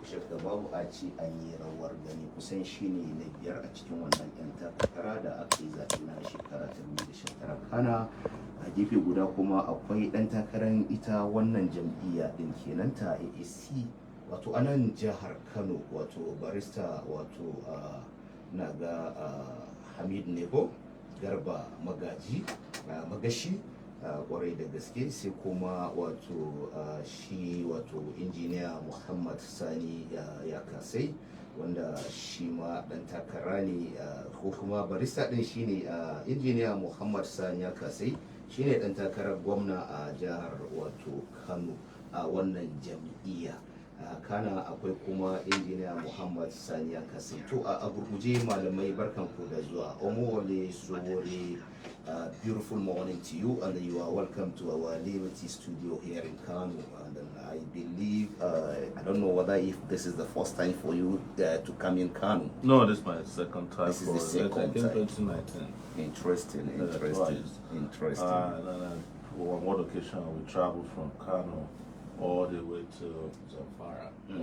shakka babu a ce an yi rawar gani kusan shine na biyar a cikin wannan yan takara da aka yi zaɓe na shekara ta 2019 kana a gefe guda kuma akwai ɗan takarar ita wannan jam'iyya ɗin kenan ta AAC wato anan jihar Kano wato barista wato na ga Hamid Nebo Garba Magashi kwarai da gaske, sai kuma wato shi wato injiniya Muhammad Sani ya kasai wanda shi ma dan takara ne ko kuma barista din shine injiniya Muhammad Sani ya kasai shine dan takarar gwamna a jihar wato Kano a wannan jam'iyya. Kana akwai kuma injiniya Muhammad Sani ya kasai. To a gurguje malamai barkanku da zuwa. Omoyele Sowore, beautiful morning to you, and you are welcome to our Liberty studio here in Kano. And I believe, I don't know whether if this is the first time for you to come in Kano. No, this is my second time. This is the second time. 2019. Interesting. On one occasion, we traveled from Kano all the way to Zamfara by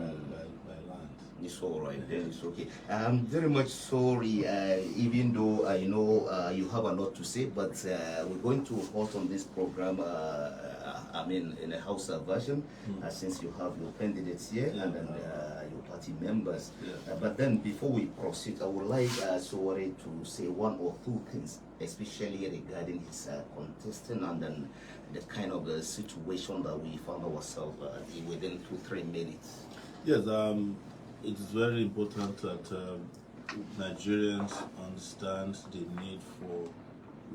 land. It's all right then, it's okay. I'm very much sorry, even though I know you have a lot to say, but we're going to hold on this program, in a Hausa version, since you have your candidates here and then your party members. But then before we proceed, I would like Sowore to say one or two things, especially regarding his contesting and then the kind of situation that we found ourselves in within 2-3 minutes. Yes, it's very important that Nigerians understand the need for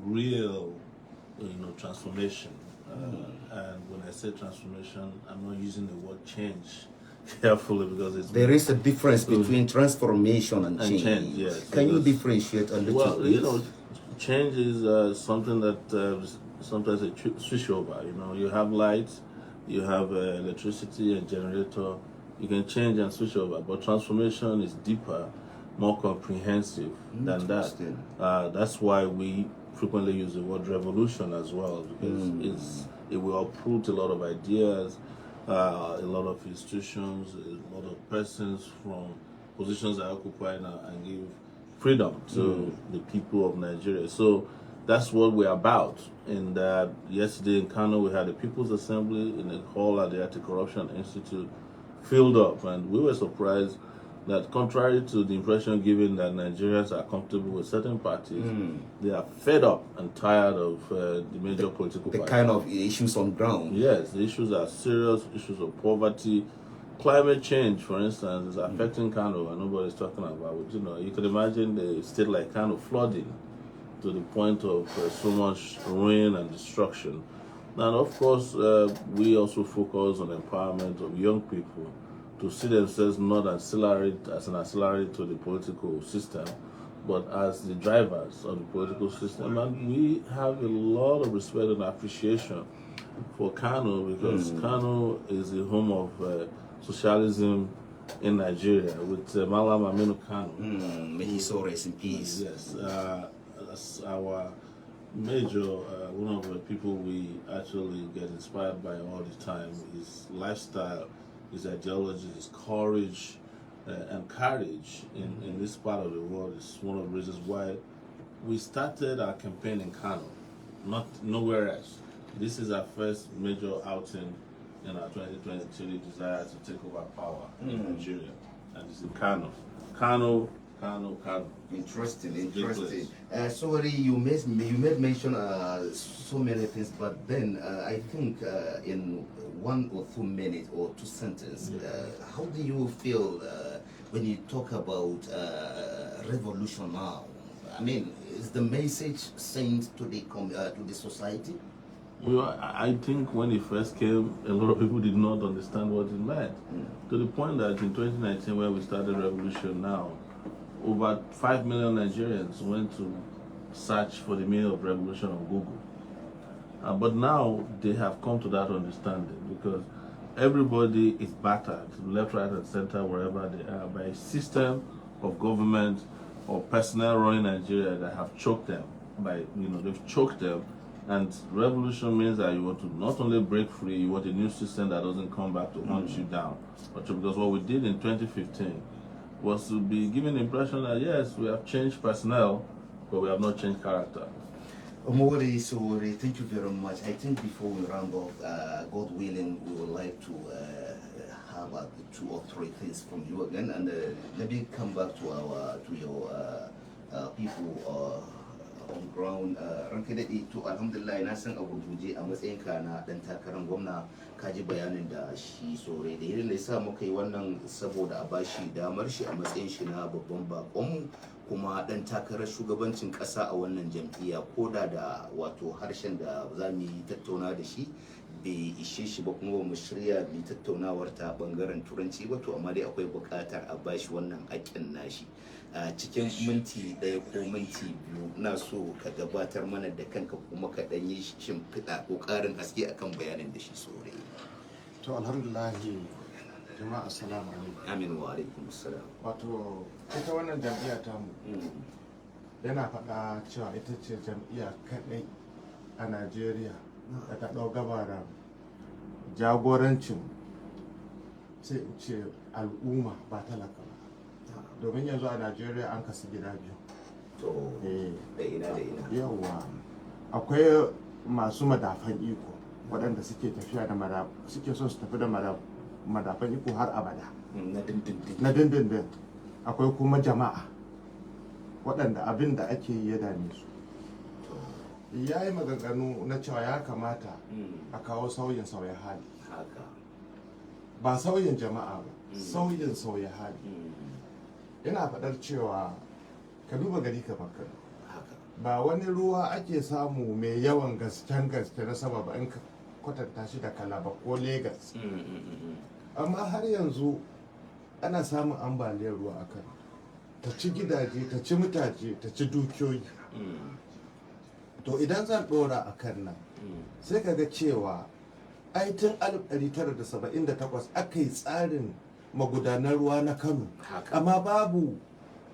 real, transformation. And when I say transformation, I'm not using the word change carefully because there is a difference between transformation and change. Yes. Can you differentiate a little bit? Well, change is something that sometimes a switch over. You have lights, you have electricity and generator. You can change and switch over, but transformation is deeper, more comprehensive than that. That's why we frequently use the word revolution as well, because it will uproot a lot of ideas, a lot of institutions, a lot of persons from positions that occupy now, and give freedom to the people of Nigeria. So that's what we're about. And yesterday in Kano, we had a People's Assembly in the hall at the Anti-Corruption Institute filled up, and we were surprised that contrary to the impression given that Nigerians are comfortable with certain parties, they are fed up and tired of the major political parties. The kind of issues on ground. Yes, the issues are serious, issues of poverty. Climate change, for instance, is affecting Kano and nobody's talking about it. You could imagine a state like Kano flooding to the point of so much ruin and destruction. And of course, we also focus on empowerment of young people to see themselves not as an ancillary to the political system, but as the drivers of the political system. And we have a lot of respect and appreciation for Kano, because Kano is the home of socialism in Nigeria, with Malam Aminu Kano. May he so rest in peace. Yes, that's our major, one of the people we actually get inspired by all the time. His lifestyle, his ideology, his courage and courage in this part of the world is one of the reasons why we started our campaign in Kano, nowhere else. This is our first major outing in our 2022 desire to take over power in Nigeria, and it's in Kano. Kano. Interesting. Sorry, you made mention so many things, but then I think in 1 or 2 minutes or 2 sentences, how do you feel when you talk about revolution now? I mean, is the message sent to the society? Well, I think when it first came, a lot of people did not understand what it meant. To the point that in 2019, when we started revolution now, over 5 million Nigerians went to search for the meaning of revolution on Google. But now they have come to that understanding, because everybody is battered left, right, and center, wherever they are, by a system of government or personnel running Nigeria that have choked them. They've choked them And revolution means that you want to not only break free, you want a new system that doesn't come back to hunt you down. But because what we did in 2015 was to be given the impression that yes, we have changed personnel, but we have not changed character. Omoyele, Sowore, thank you very much. I think before we round off, God willing, we would like to have 2 or 3 things from you again, and maybe come back to your people on ground. Ranke daɗe, to alhamdulillah na san a gurguje a matsayinka na ɗan takarar gwamna ka ji bayanin da shi Sowore da irin da ya sa muka yi wannan saboda a bashi damar shi a matsayin shi na babban baƙonmu kuma dan takarar shugabancin kasa a wannan jam'iyya, ko da wato harshen da za mu yi tattauna da shi bai ishe shi ba, kuma ba mu shirya mu tattaunawar ta bangaren turanci ba, to amma dai akwai buƙatar a bashi wannan haƙƙin nashi a cikin minti 1 ko minti 2. na so ka gabatar mana da kanka kuma ka dan yi shimfiɗa ko ƙarin haske akan bayanin da shi Sowore. To alhamdulillah jama'a assalamu alaikum. Amin wa alaikum assalam. Wato ita wannan jam'iyya ta mu yana faɗa cewa ita ce jam'iyya kaɗai a Najeriya da ta ɗau gabara jagorancin sai in ce al'umma ba talaka ba, domin yanzu a Najeriya an kasu gida biyu. Da ina yawa akwai masu madafan iko waɗanda suke tafiya da suke so su tafi da madafan iko har abada na dindindin. Akwai kuma jama'a waɗanda abin da ake yi ya dame su. Ya yi maganganu na cewa ya kamata a kawo sauya hali, ba sauyin jama'a ba, sauya hali. Yana faɗar cewa ka duba gari ka bakar ba wani ruwa ake samu mai yawan gasken gaske na sama ba in ka kwatanta shi da Kalaba ko Legas. Amma har yanzu ana samun ambaliyar ruwa a kan ta ci gidaje, ta ci mutaje, ta ci dukiyoyi. To idan zan ɗora a kan nan sai ka ga cewa tun 1978 aka yi tsarin magudanar ruwa na Kano, amma babu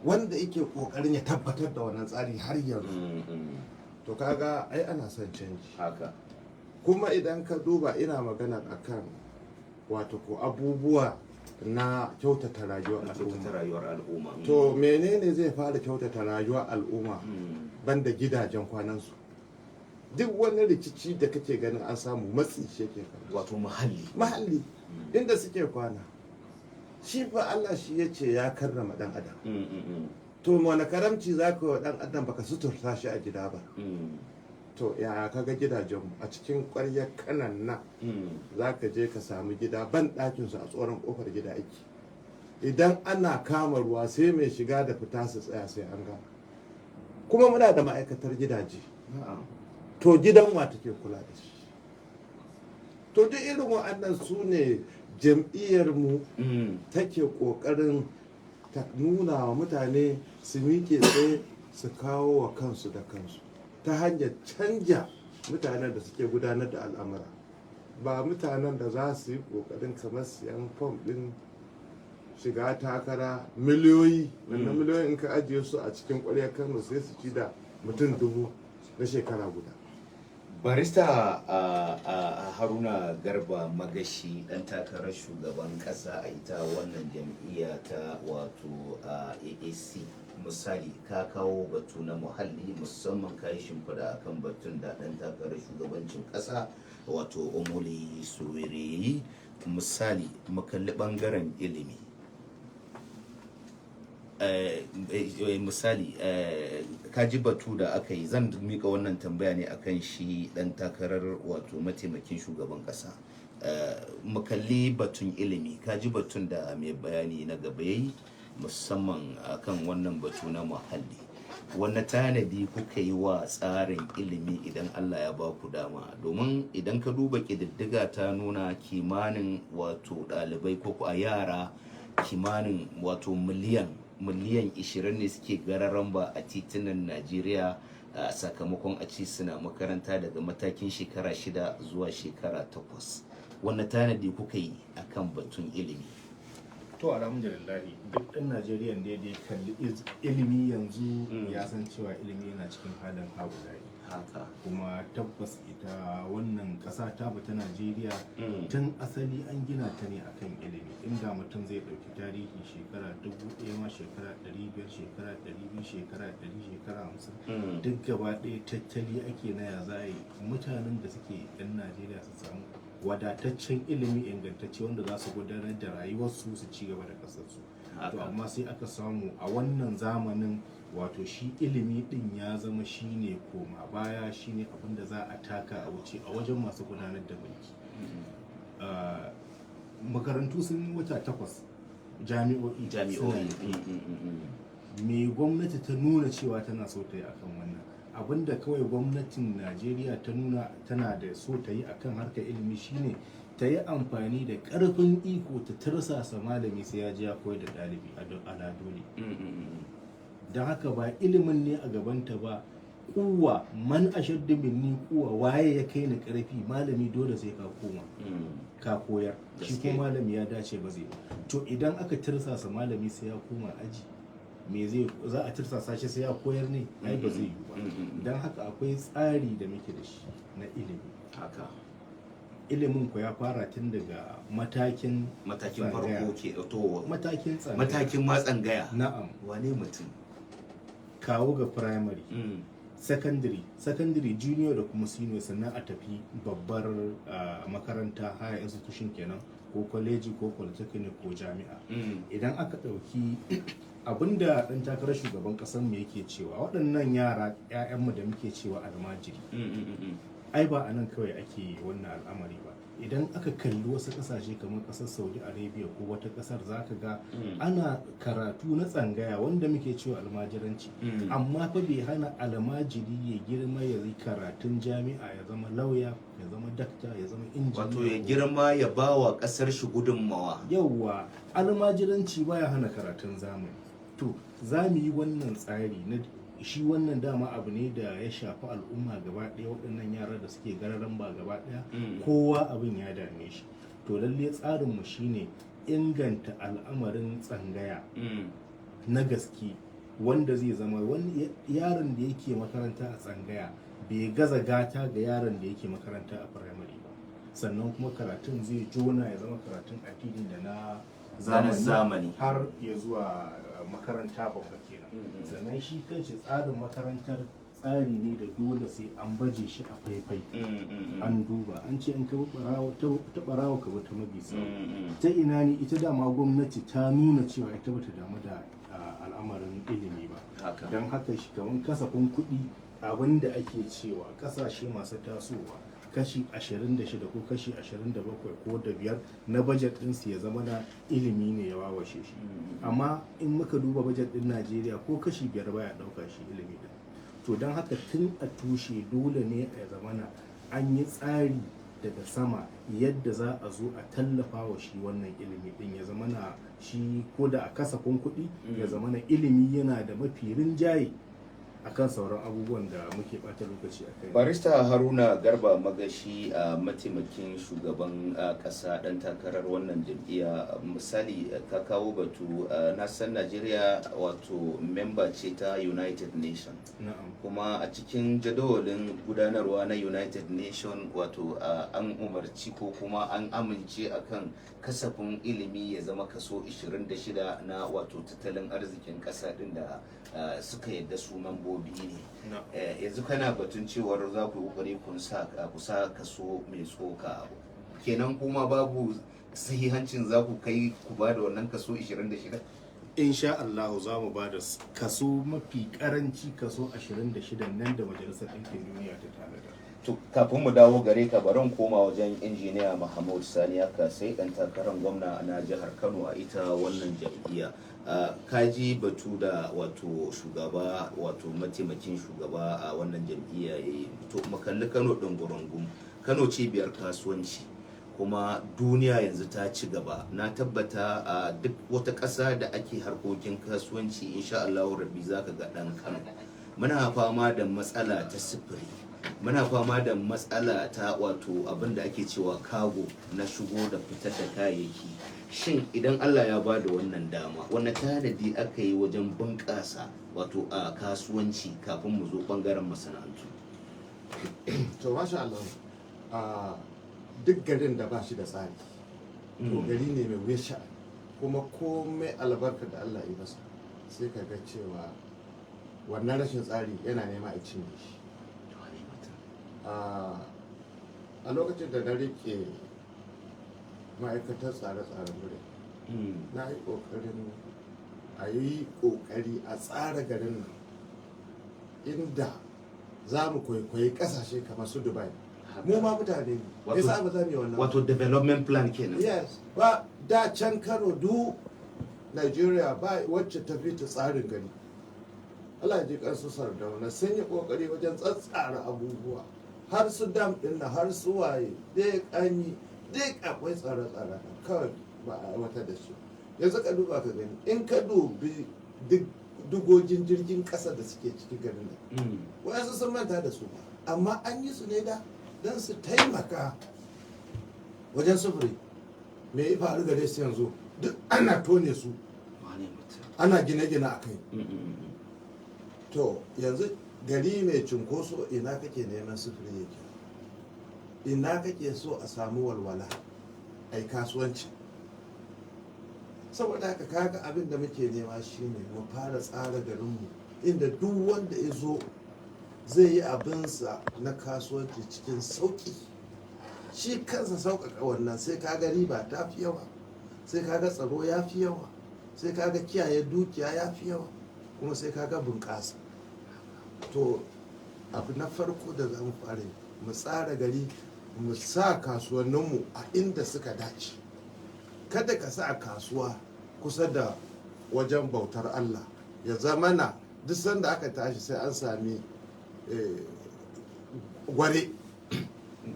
wanda yake kokarin ya tabbatar da wannan tsari har yanzu. To kaga ana son canji. Kuma idan ka duba ina magana akan wato ko abubuwa na kyautata rayuwar al'umma. To menene zai fara kyautata rayuwar al'umma banda gidajen kwanansu? Duk wani rikici da kake ganin an samu matsi shi yake wato muhalli inda suke kwana. Shi fa Allah shi ya ce ya karrama dan adam. To wani karamci za ka wa dan adam baka suturta shi a gida ba? To ya kaga gidajen a cikin ƙwaryar Kanan nan za ka je ka samu gida ban ɗakinsu a tsoron ƙofar gida ake. Idan ana kama ruwa sai mai shiga da fita su tsaya sai an gama. Kuma muna da ma'aikatar gidaje. To gidan wa take kula da shi? To duk irin wa'annan su ne jam'iyyarmu take ƙoƙarin ta nuna wa mutane su miƙe tsaye su kawo wa kansu da kansu ta hanyar canja mutanen da suke gudanar da al'amura, ba mutanen da za su yi ƙoƙarin kamar siyan fom ɗin shiga takara miliyoyi. Wannan miliyoyin in ka ajiye su a cikin ƙwaryar Kano sai su ci da mutum 1000 na shekara guda. Barista Haruna Garba Magashi, dan takarar shugaban kasa a ita wannan jam'iyya ta wato AAC, misali ka kawo batu na muhalli, musamman ka yi shimfiɗa akan batun da dan takarar shugabancin kasa wato Omoyele Sowore. Misali makalli bangaren ilimi, misali ka ji batu da aka yi, zan mika wannan tambaya ne akan shi dan takarar wato mataimakin shugaban kasa. Makalli batun ilimi, ka ji batun da mai bayani na gaba yayi musamman akan wannan batu na muhalli. Wanne tanadi kuka yi wa tsarin ilimi idan Allah ya ba ku dama? Domin idan ka duba ƙididdiga ta nuna kimanin wato ɗalibai ko a yara kimanin wato miliyan 20 ne suke gararan ba a titunan Najeriya sakamakon a ci suna makaranta daga matakin shekara 6 zuwa shekara 8. Wanne tanadi kuka yi akan batun ilimi? To alhamdulillah duk ɗan Najeriya da ya kalli ilimi yanzu ya san cewa ilimi yana cikin halin haɓulayi. kuma tabbas ita wannan ƙasa ta ta Najeriya tun asali an gina ta ne akan ilimi. Inda mutum zai ɗauki tarihi shekara 1000 ma shekara 500 shekara 200 shekara 100 shekara 50 duk gaba ɗaya tattali ake na ya za a yi mutanen da suke ɗan Najeriya su samu wadataccen ilimi ingantacce wanda za su gudanar da rayuwarsu su ci gaba da ƙasarsu. To amma sai aka samu a wannan zamanin wato shi ilimi din ya zama shine koma baya, shine abin da za a taka a wuce a wajen masu gudanar da mulki. Makarantu sun yi wata 8 jami'o'i me gwamnati ta nuna cewa tana so ta yi akan wannan abinda kawai gwamnatin Najeriya ta nuna tana da so ta yi akan harkar ilimi shine ta yi amfani da karfin iko ta tursasa malami sai ya ji ya koyar da ɗalibi a dole. Don haka ba ilimin ne a gabanta ba, kuwa man ashaddu minni kuwa waye ya kai ni karfi, malami dole sai ka koma ka koyar, shi ko malami ya dace ba zai. To idan aka tirsasa malami sai ya koma aji, me zai za a tirsasa shi sai ya koyar ne? Ai ba zai yi ba. Don haka akwai tsari da muke da shi na ilimi. Ilimin ku ya fara tun daga matakin farko ke to matakin tsangaya, matakin matsangaya. Na'am. Wane mutum kawo ga primary, secondary junior da kuma senior, sannan a tafi babbar makaranta higher institution kenan, ko kwaleji ko polytechnic ko jami'a. Idan aka ɗauki abinda ɗan takarar shugaban ƙasar mu yake cewa waɗannan yara 'ya'yanmu da muke cewa almajiri, ai ba a nan kawai ake wannan al'amari ba. Idan aka kalli wasu kasashe kamar kasar Saudi Arabia ko wata kasar, zaka ga ana karatu na tsangaya wanda muke cewa almajiranci, amma fa bai hana almajiri ya girma ya yi karatun jami'a, ya zama lauya, ya zama dakta, ya zama injiniya, wato ya girma ya ba wa kasar shi gudunmawa. Yawwa, almajiranci baya hana karatun zamani. To za mu yi wannan tsari na shi wannan dama abu ne da ya shafi al'umma gaba ɗaya, waɗannan yara da suke gararan ba gaba ɗaya kowa abin ya dame shi. To lalle tsarinmu shine inganta al'amarin tsangaya na gaske, wanda zai zama wani yaron da yake makaranta a tsangaya bai gaza gata ga yaron da yake makaranta a firamare ba. Sannan kuma karatun zai jona ya zama karatun addini da na zamani har ya zuwa makaranta babba kenan. Sannan shi kanshi tsarin makarantar tsari ne da dole sai an baje shi a faifai, an duba, an ce in ka ta barawa ka ta mabisa. Ta ina ne ita dama gwamnati ta nuna cewa ita bata damu da al'amarin ilimi ba. Don haka shi kamar kasafin kuɗi abinda ake cewa ƙasashe masu tasowa kashi 26 ko kashi 27 ko da 5 na bajet ɗinsu ya zama na ilimi ne ya wawashe shi. Amma in muka duba bajet ɗin Najeriya ko kashi 5 baya ɗauka shi ilimi ɗin. To don haka tun a tushe dole ne a zamana an yi tsari daga sama yadda za a zo a tallafa wa shi wannan ilimi ɗin, ya zamana shi ko da a kasafin kuɗi ya zamana ilimi yana da mafi rinjaye akan sauran abubuwan da muke bata lokaci a kai. Barista Haruna Garba Magashi, a mataimakin shugaban kasa dan takarar wannan jam'iyya, misali ka kawo batu na san Najeriya wato memba ce ta United Nations. Kuma a cikin jadawalin gudanarwa na United Nations wato an umarci ko kuma an amince akan kasafin ilimi ya zama kaso 26 na wato tattalin arzikin kasa din da suka yadda su membobi ne. Yanzu kana batun cewar za ku yi kokari kusa kaso mai tsoka, kenan kuma babu sahihancin za ku kai ku ba da wannan kaso 26? Insha Allah za mu ba da kaso mafi karanci kaso 26 nan da Majalisar Ɗinkin Duniya ta tanada. To kafin mu dawo gare ka, bari koma wajen injiniya Mahmud Sani Aka, sai dan takarar gwamna na jihar Kano a ita wannan jam'iyya. Kaji batu da wato shugaba wato mataimakin shugaba a wannan jam'iyya yayi. To makalli Kano din gurungum. Kano cibiyar kasuwanci, kuma duniya yanzu ta ci gaba. Na tabbata a duk wata ƙasa da ake harkokin kasuwanci insha Allah rabbi zaka ga dan Kano. Muna fama da matsala ta sifiri, muna fama da matsala ta wato abin da ake cewa kago na shigo da fitar da kayayyaki. Shin idan Allah ya ba da wannan dama, wani tanadi aka yi wajen bunƙasa wato a kasuwanci kafin mu zo ɓangaren masana'antu? to masha Allah, a duk garin da ba shi da tsari to gari ne mai wuya sha'ani, kuma komai albarka da Allah ya masa sai ka ga cewa wannan rashin tsari yana nema a cinye shi. A lokacin da na rike ma'aikatar tsare-tsaren wurin na yi ƙoƙarin a yi ƙoƙari a tsara garin nan inda za mu kwaikwayi ƙasashe kamar su Dubai. Mu ma mutane ne, ya sa ba za mu yi wannan. Wato development plan kenan. Yes, ba da can Kano du Nigeria ba wacce ta fi ta tsarin gari. Allah ya ji kansu Sardauna sun yi ƙoƙari wajen tsatsara abubuwa. Har su dam ɗin na har su waye dai kanyi dai akwai tsare-tsare kawai ba a wata da su. Yanzu ka duba ka gani in ka dubi dugogin jirgin ƙasa da suke cikin garin nan wayansu sun manta da su amma an yi su ne da don su taimaka wajen sufuri. Me ya faru gare su yanzu duk ana tone su ana gine-gine a kai. To yanzu gari mai cunkoso ina kake neman sufuri yake, ina kake so a samu walwala ai kasuwanci. Saboda haka kaga abin da muke nema shine mu fara tsara garinmu inda duk wanda ya zo zai yi abinsa na kasuwanci cikin sauƙi. Shi kansa sauƙaƙa wannan sai kaga riba ta fi yawa, sai kaga tsaro ya fi yawa, sai kaga kiyaye dukiya ya fi yawa, kuma sai kaga bunƙasa. To abu na farko da za mu fara mu tsara gari, mu sa kasuwanninmu a inda suka dace. Kada ka sa kasuwa kusa da wajen bautar Allah, ya zamana duk sanda aka tashi sai an sami gware.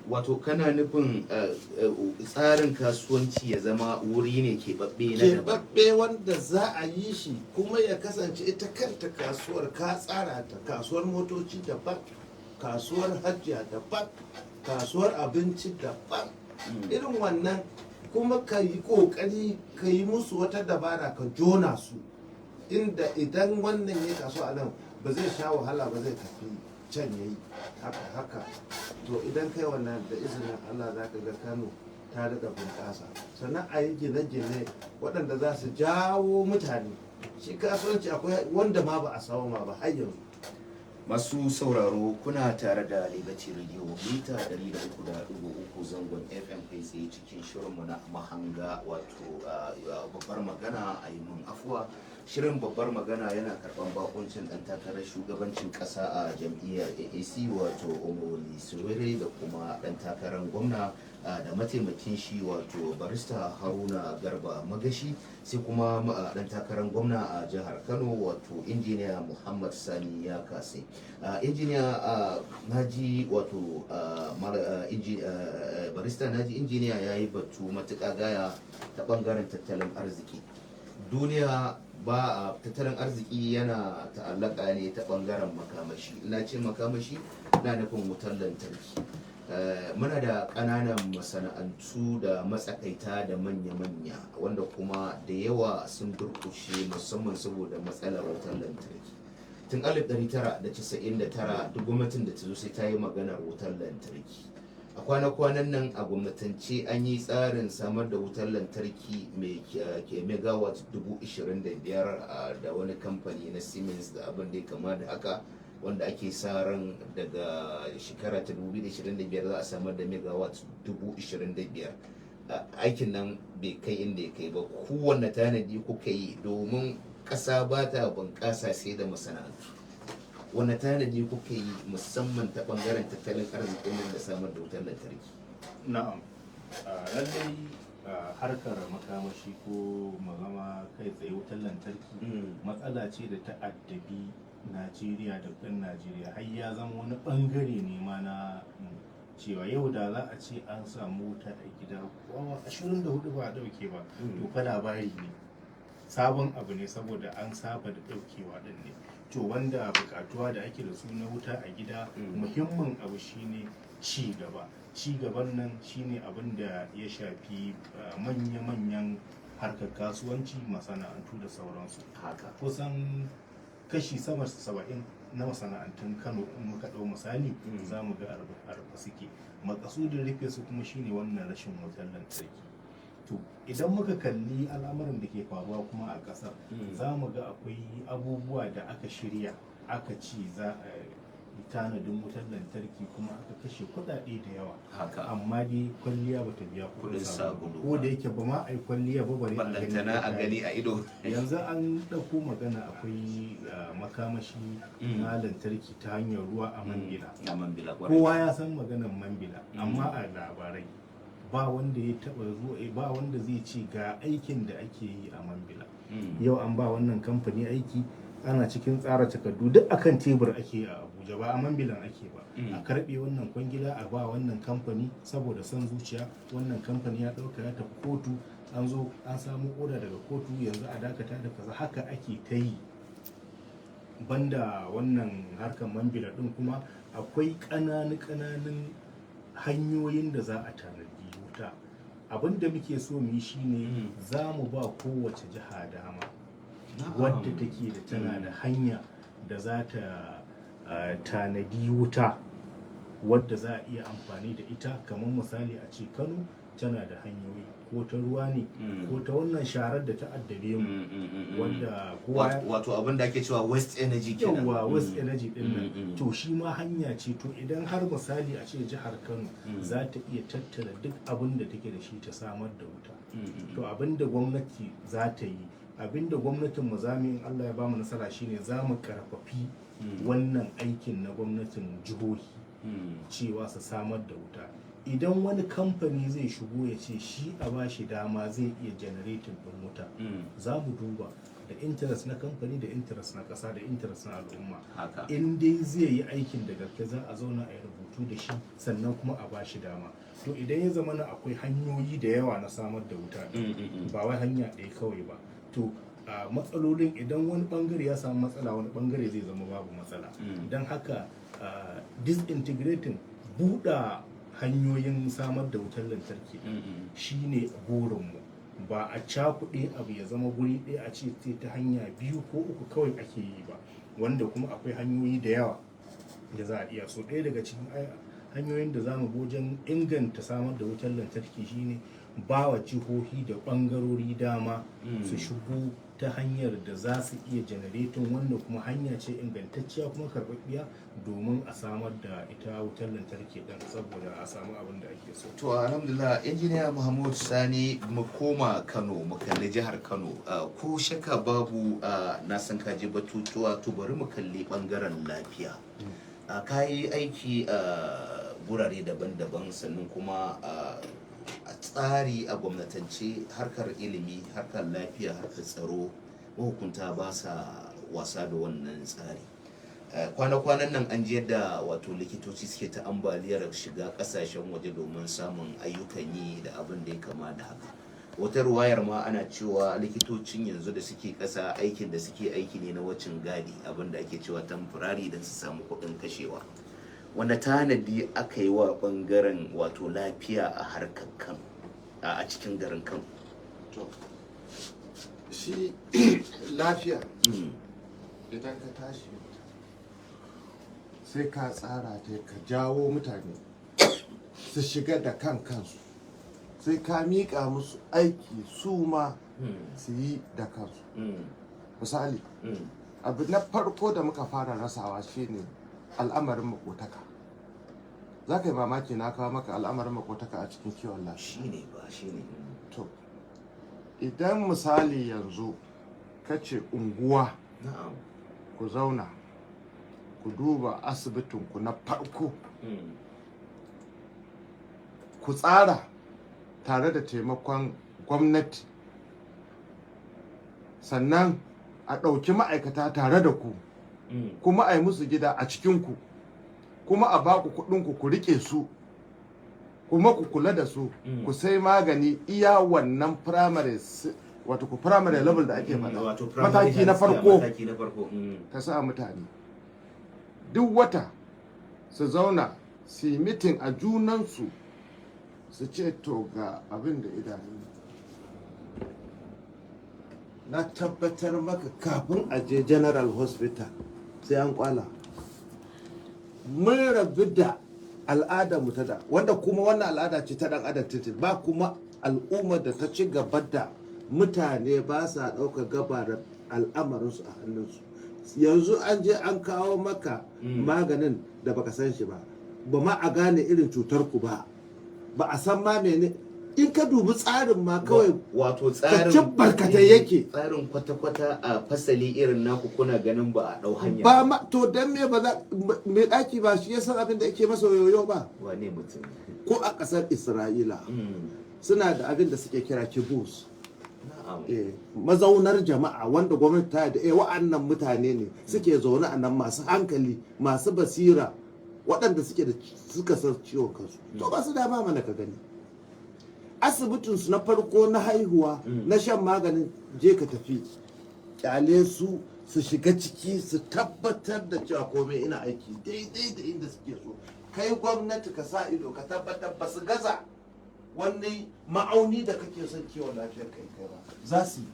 Wato kana nufin tsarin kasuwanci ya zama wuri ne keɓaɓɓe na daban. Keɓaɓɓe wanda za a yi shi kuma ya kasance ita kanta kasuwar ka tsara ta, kasuwar motoci daban, kasuwar hajjiya daban, kasuwar abinci daban. Irin wannan kuma ka yi ƙoƙari ka yi musu wata dabara ka jona su inda idan wannan ya kasuwa a nan ba zai sha wahala ba zai tafi can ya yi haka. To idan kai wannan da izinin Allah za ka ga Kano ta daɗa bunƙasa, sannan a yi gine-gine waɗanda za su jawo mutane. Shi kasuwanci akwai wanda ma ba a samu ma ba har yanzu. Masu sauraro kuna tare da Liberty Radio mita 103.3 zangon FM kai tsaye cikin shirinmu na mahanga, wato babbar magana a yi mun afuwa. Shirin babbar magana yana karban bakuncin dan takarar shugabancin kasa a jam'iyyar AAC wato Omoyele Sowore da kuma dan takarar gwamna da mataimakin shi wato barista Haruna Garba Magashi, sai kuma dan takarar gwamna a jihar Kano wato injiniya Muhammad Sani ya kase. Injiniya naji wato barista naji injiniya ya yi batu matuƙa gaya ta ɓangaren tattalin arziki. Duniya ba a tattalin arziki yana ta'allaka ne ta ɓangaren makamashi. Na ce makamashi na nufin wutar lantarki. Muna da ƙananan masana'antu da matsakaita da manya-manya wanda kuma da yawa sun durƙushe musamman saboda matsalar wutar lantarki. Tun 1999 duk gwamnatin da ta zo sai ta yi maganar wutar lantarki. A kwana-kwanan nan a gwamnatance an yi tsarin samar da wutar lantarki mai ke megawatt 25,000 da wani kamfani na Siemens da abin da ya kama da haka, wanda ake sa ran daga shekara ta 2025 za a samar da megawatt 25,000. Aikin nan bai kai inda ya kai ba. Kowanne tanadi kuka yi domin ƙasa ba ta bunƙasa sai da masana'antu? Wane tanadi kuka yi musamman ta ɓangaren tattalin arzikin nan da samar da wutar lantarki? Na'am, lallai harkar makamashi ko magama kai tsaye wutar lantarki matsala ce da ta addabi Najeriya da ɗan Najeriya, har ya zama wani ɓangare ne ma na cewa yau da za a ce an samu wuta a gida awa 24 ba a ɗauke ba, to fa labari ne, sabon abu ne saboda an saba da ɗaukewa ɗin ne. To wanda buƙatuwa da ake da su na wuta a gida, muhimmin abu shine ci gaba. Ci gaban nan shine abin da ya shafi manya-manyan harkar kasuwanci, masana'antu da sauransu. Haka kusan kashi sama 70 na masana'antun Kano in muka ɗau misali za mu ga arba suke. Makasudin rufe su kuma shine wannan rashin wutar lantarki. To idan muka kalli al'amuran da ke faruwa kuma a ƙasar za mu ga akwai abubuwa da aka shirya aka ce za a yi tanadin wutar lantarki kuma aka kashe kuɗaɗe da yawa, amma dai kwalliya ba ta biya kuɗin sabulu, ko da yake ba ma a yi kwalliya ba bare a gani a ido. Yanzu an ɗauko magana akwai makamashi na lantarki ta hanyar ruwa a Mambila. Kowa ya san maganar Mambila, amma a labarai ba wanda ya taba zuwa, ba wanda zai ce ga aikin da ake yi a Mambila. Yau an ba wannan kamfani aiki, ana cikin tsara takardu duk akan tebur ake a Abuja, ba a Mambilan ake ba. A karbe wannan kwangila a ba wannan kamfani saboda son zuciya, wannan kamfani ya dauka ya tafi kotu, an zo an samu oda daga kotu, yanzu a dakata da kaza, haka ake ta yi. Banda wannan harkar Mambila din kuma akwai ƙananun hanyoyin da za a tanadi wuta. Abin da muke so mu yi shine za mu ba kowace jiha dama wadda take da tana da hanya da za ta tanadi wuta wadda za a iya amfani da ita. Kamar misali a ce Kano tana da hanyoyi, ko ta ruwa ne ko ta wannan sharar da ta addabe mu, wanda kowa wato abin da ake cewa waste energy kenan. Yawa waste energy din nan, to shi ma hanya ce. To idan har misali a ce jihar Kano za ta iya tattara duk abin da take da shi ta samar da wuta, to abin da gwamnati za ta yi, abin da gwamnatin mu zamu in Allah ya bamu nasara shine za mu karfafi wannan aikin na gwamnatin jihohi cewa su samar da wuta. Idan wani kamfani zai shigo ya ce shi a bashi dama zai iya generating din wuta, za mu duba da interest na kamfani, da interest na ƙasa, da interest na al'umma. In dai zai yi aikin da gaske za a zauna a yi rubutu da shi, sannan kuma a bashi dama. To idan ya zama na akwai hanyoyi da yawa na samar da wuta, ba wai hanya ɗaya kawai ba, to matsalolin idan wani bangare ya samu matsala, wani bangare zai zama babu matsala. Don haka disintegrating, buɗa hanyoyin samar da wutar lantarki shine burinmu. Ba a cakuɗe abu ya zama guri ɗaya a ce ta hanya biyu ko uku kawai ake yi ba, wanda kuma akwai hanyoyi da yawa da za a iya. So ɗaya daga cikin hanyoyin da za mu wajen inganta samar da wutar lantarki shine ba wa jihohi da ɓangarori dama su shigo ta hanyar da za su iya generating, wanda kuma hanya ce ingantacciya kuma karɓaɓɓiya domin a samar da ita wutar lantarki ɗin, saboda a samu abin da ake so. To alhamdulillah, injiniya Muhammad Sani, mu koma Kano, mu kalli jihar Kano. Ko shakka babu na san kaji batutuwa, to bari mu kalli bangaren lafiya. Ka yi aiki a gurare daban-daban, sannan kuma a tsari a gwamnatance, harkar ilimi, harkar lafiya, harkar tsaro, mahukunta ba sa wasa da wannan tsari. Kwana-kwanan nan an ji yadda wato likitoci suke ta ambaliyar shiga kasashen waje domin samun ayyukan yi da abin da ya kama da haka. Wata ruwayar ma ana cewa likitocin yanzu da suke kasa, aikin da suke aiki ne na wacin gadi, abin da ake cewa temporary, don su samu kuɗin kashewa. Wanda tanadi aka yi wa bangaren wato lafiya a harkar Kano, a cikin garin Kano? Shi lafiya idan ka tashi sai ka tsara ta, ka jawo mutane su shiga da kansu, sai ka miƙa musu aiki su ma su yi da kansu. Misali, abu na farko da muka fara rasawa shine al'amarin makotaka. Za ka yi mamaki na kawo maka al'amarin makotaka a cikin kiwon lafiya. Shine. To, idan misali yanzu ka ce unguwa ku zauna ku duba asibitinku na farko, ku tsara tare da taimakon gwamnati, sannan a ɗauki ma'aikata tare da ku, kuma a yi musu gida a cikinku, kuma a baku kuɗinku ku riƙe su, kuma ku kula da su, ku sai magani iya wannan primary, wato ku primary level da ake faɗa, mataki na farko ka sa mutane duk wata su zauna su yi mitin a junansu, su ce to ga abin da idanu na tabbatar maka kafin a je general hospital sai an kwala mun rabu da al'adar mu ta da, wanda kuma wannan al'ada ce ta dan adam titin, ba kuma al'ummar da ta ci gaba da mutane ba sa ɗaukar gabarar al'amarinsu a hannunsu. Yanzu an je an kawo maka maganin da baka san shi ba ma a gane irin cutar ku ba a san ma mene. In ka dubi tsarin ma kawai wato tsarin barkatai yake, tsarin kwata-kwata a fasali irin naku kuna ganin ba a ɗau hanya ba ma to dan me ba za me daki ba shi ya san abin da yake masa yoyo ba. wane mutum Ko a ƙasar Isra'ila suna da abin da suke kira kibus, mazaunar jama'a, wanda gwamnati ta da wa'annan mutane ne suke zaune a nan, masu hankali, masu basira, waɗanda suka san ciwon kansu. To ba su dama mana ka gani asibitinsu na farko na haihuwa na shan maganin je ka tafi, kyale su shiga ciki su tabbatar da cewa komai ina aiki daidai da inda suke so. Kai gwamnati ka sa ido ka tabbatar ba su gaza wani ma'auni da kake son kiwon lafiyar kai ba za su yi.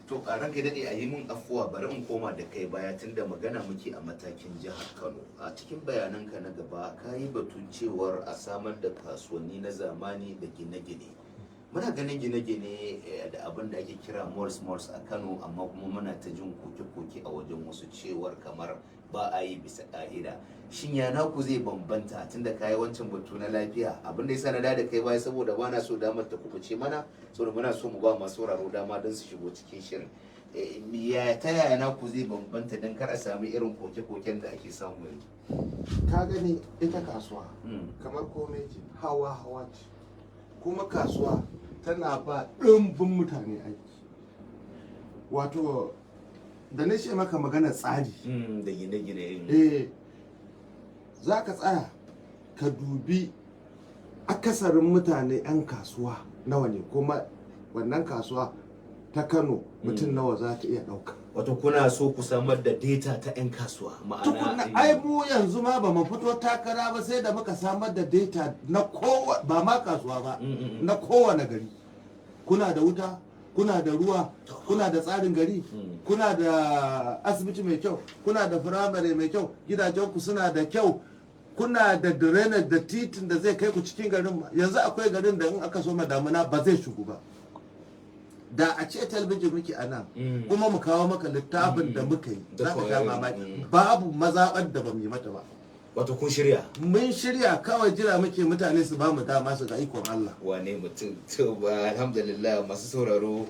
to a ranka daɗe a yi min afuwa, bari in koma da kai baya tunda magana muke a matakin jihar Kano. A cikin bayananka na gaba ka yi batun cewar a samar da kasuwanni na zamani da gine-gine. Muna ganin gine-gine da abin da ake kira malls a Kano, amma kuma muna ta jin koke-koke a wajen wasu cewar kamar ba a yi bisa ƙa'ida. Shin ya naku zai bambanta tunda ka yi wancan batu na lafiya? Abin da ya sa na da kai baya saboda ba na so damar ta kubuce mana, saboda muna so mu ba masu sauraro dama don su shigo cikin shirin. Ta yaya naku zai bambanta don kar a sami irin koke-koken da ake samu yanzu? Ka gani ita kasuwa kamar komai ce, hawa ce, kuma kasuwa tana ba ɗumbin mutane aiki. Wato da na ce maka magana tsari da gine-gine, za ka tsaya ka dubi akasarin mutane 'yan kasuwa nawa ne, kuma wannan kasuwa ta Kano mutum nawa za ta iya ɗauka. Wato kuna so ku samar da data ta 'yan kasuwa, ma'ana ai mu yanzu ma ba mu fito takara ba sai da muka samar da data na kowa, ba ma kasuwa ba, na kowane gari. Kuna da wuta, kuna da ruwa, kuna da tsarin gari, kuna da asibiti mai kyau, kuna da firamare mai kyau, gidajenku suna da kyau, kuna da drainage da titin da zai kai ku cikin garin. Yanzu akwai garin da in aka so damuna ba zai shigo ba. Da a ce talabijin muke a nan kuma mu kawo maka littafin da muka yi, za ka sha mamaki. Babu mazaɓar da ba mu yi mata ba. Wato kun shirya? Mun shirya, kawai jira muke mutane su ba mu dama su ga ikon Allah. Wane mutum. To alhamdulillah masu sauraro,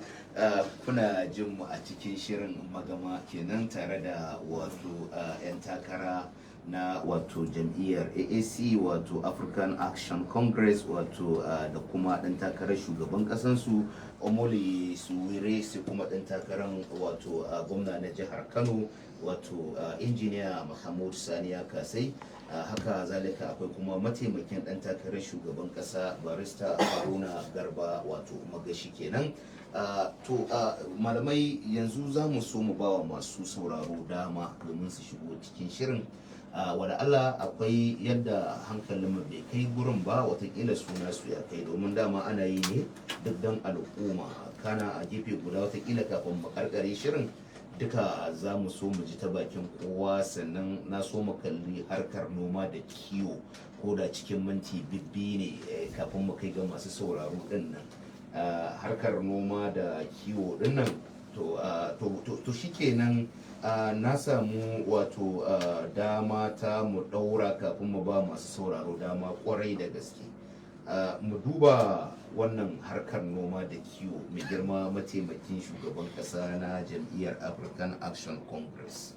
kuna jin mu a cikin shirin magama kenan tare da wato 'yan takara na wato jam'iyyar AAC, wato African Action Congress, wato da kuma ɗan takarar shugaban ƙasansu Omoyele Sowore, sai kuma ɗan takarar wato gwamna na jihar Kano, wato injiniya Mahmud Saniya Kasai. Haka zalika akwai kuma mataimakin ɗan takarar shugaban ƙasa barista Haruna Garba, wato Magashi kenan. To malamai, yanzu za mu so mu bawa masu sauraro dama domin su shigo cikin shirin. Wala Allah akwai yadda hankalinmu bai kai gurin ba, watakila suna su ya kai, domin dama ana yi ne duk dan al'umma. Kana a gefe guda watakila kafin mu karkare shirin duka za mu so mu ji ta bakin kowa, sannan na so mu kalli harkar noma da kiwo ko da cikin minti bibbi ne kafin mu kai ga masu sauraro din nan. Harkar noma da kiwo din nan to shikenan. Na samu wato dama ta mu daura kafin mu ba masu sauraro dama kwarai da gaske. Mu duba wannan harkar noma da kiwo, mai girma mataimakin shugaban kasa na jam'iyyar African Action Congress.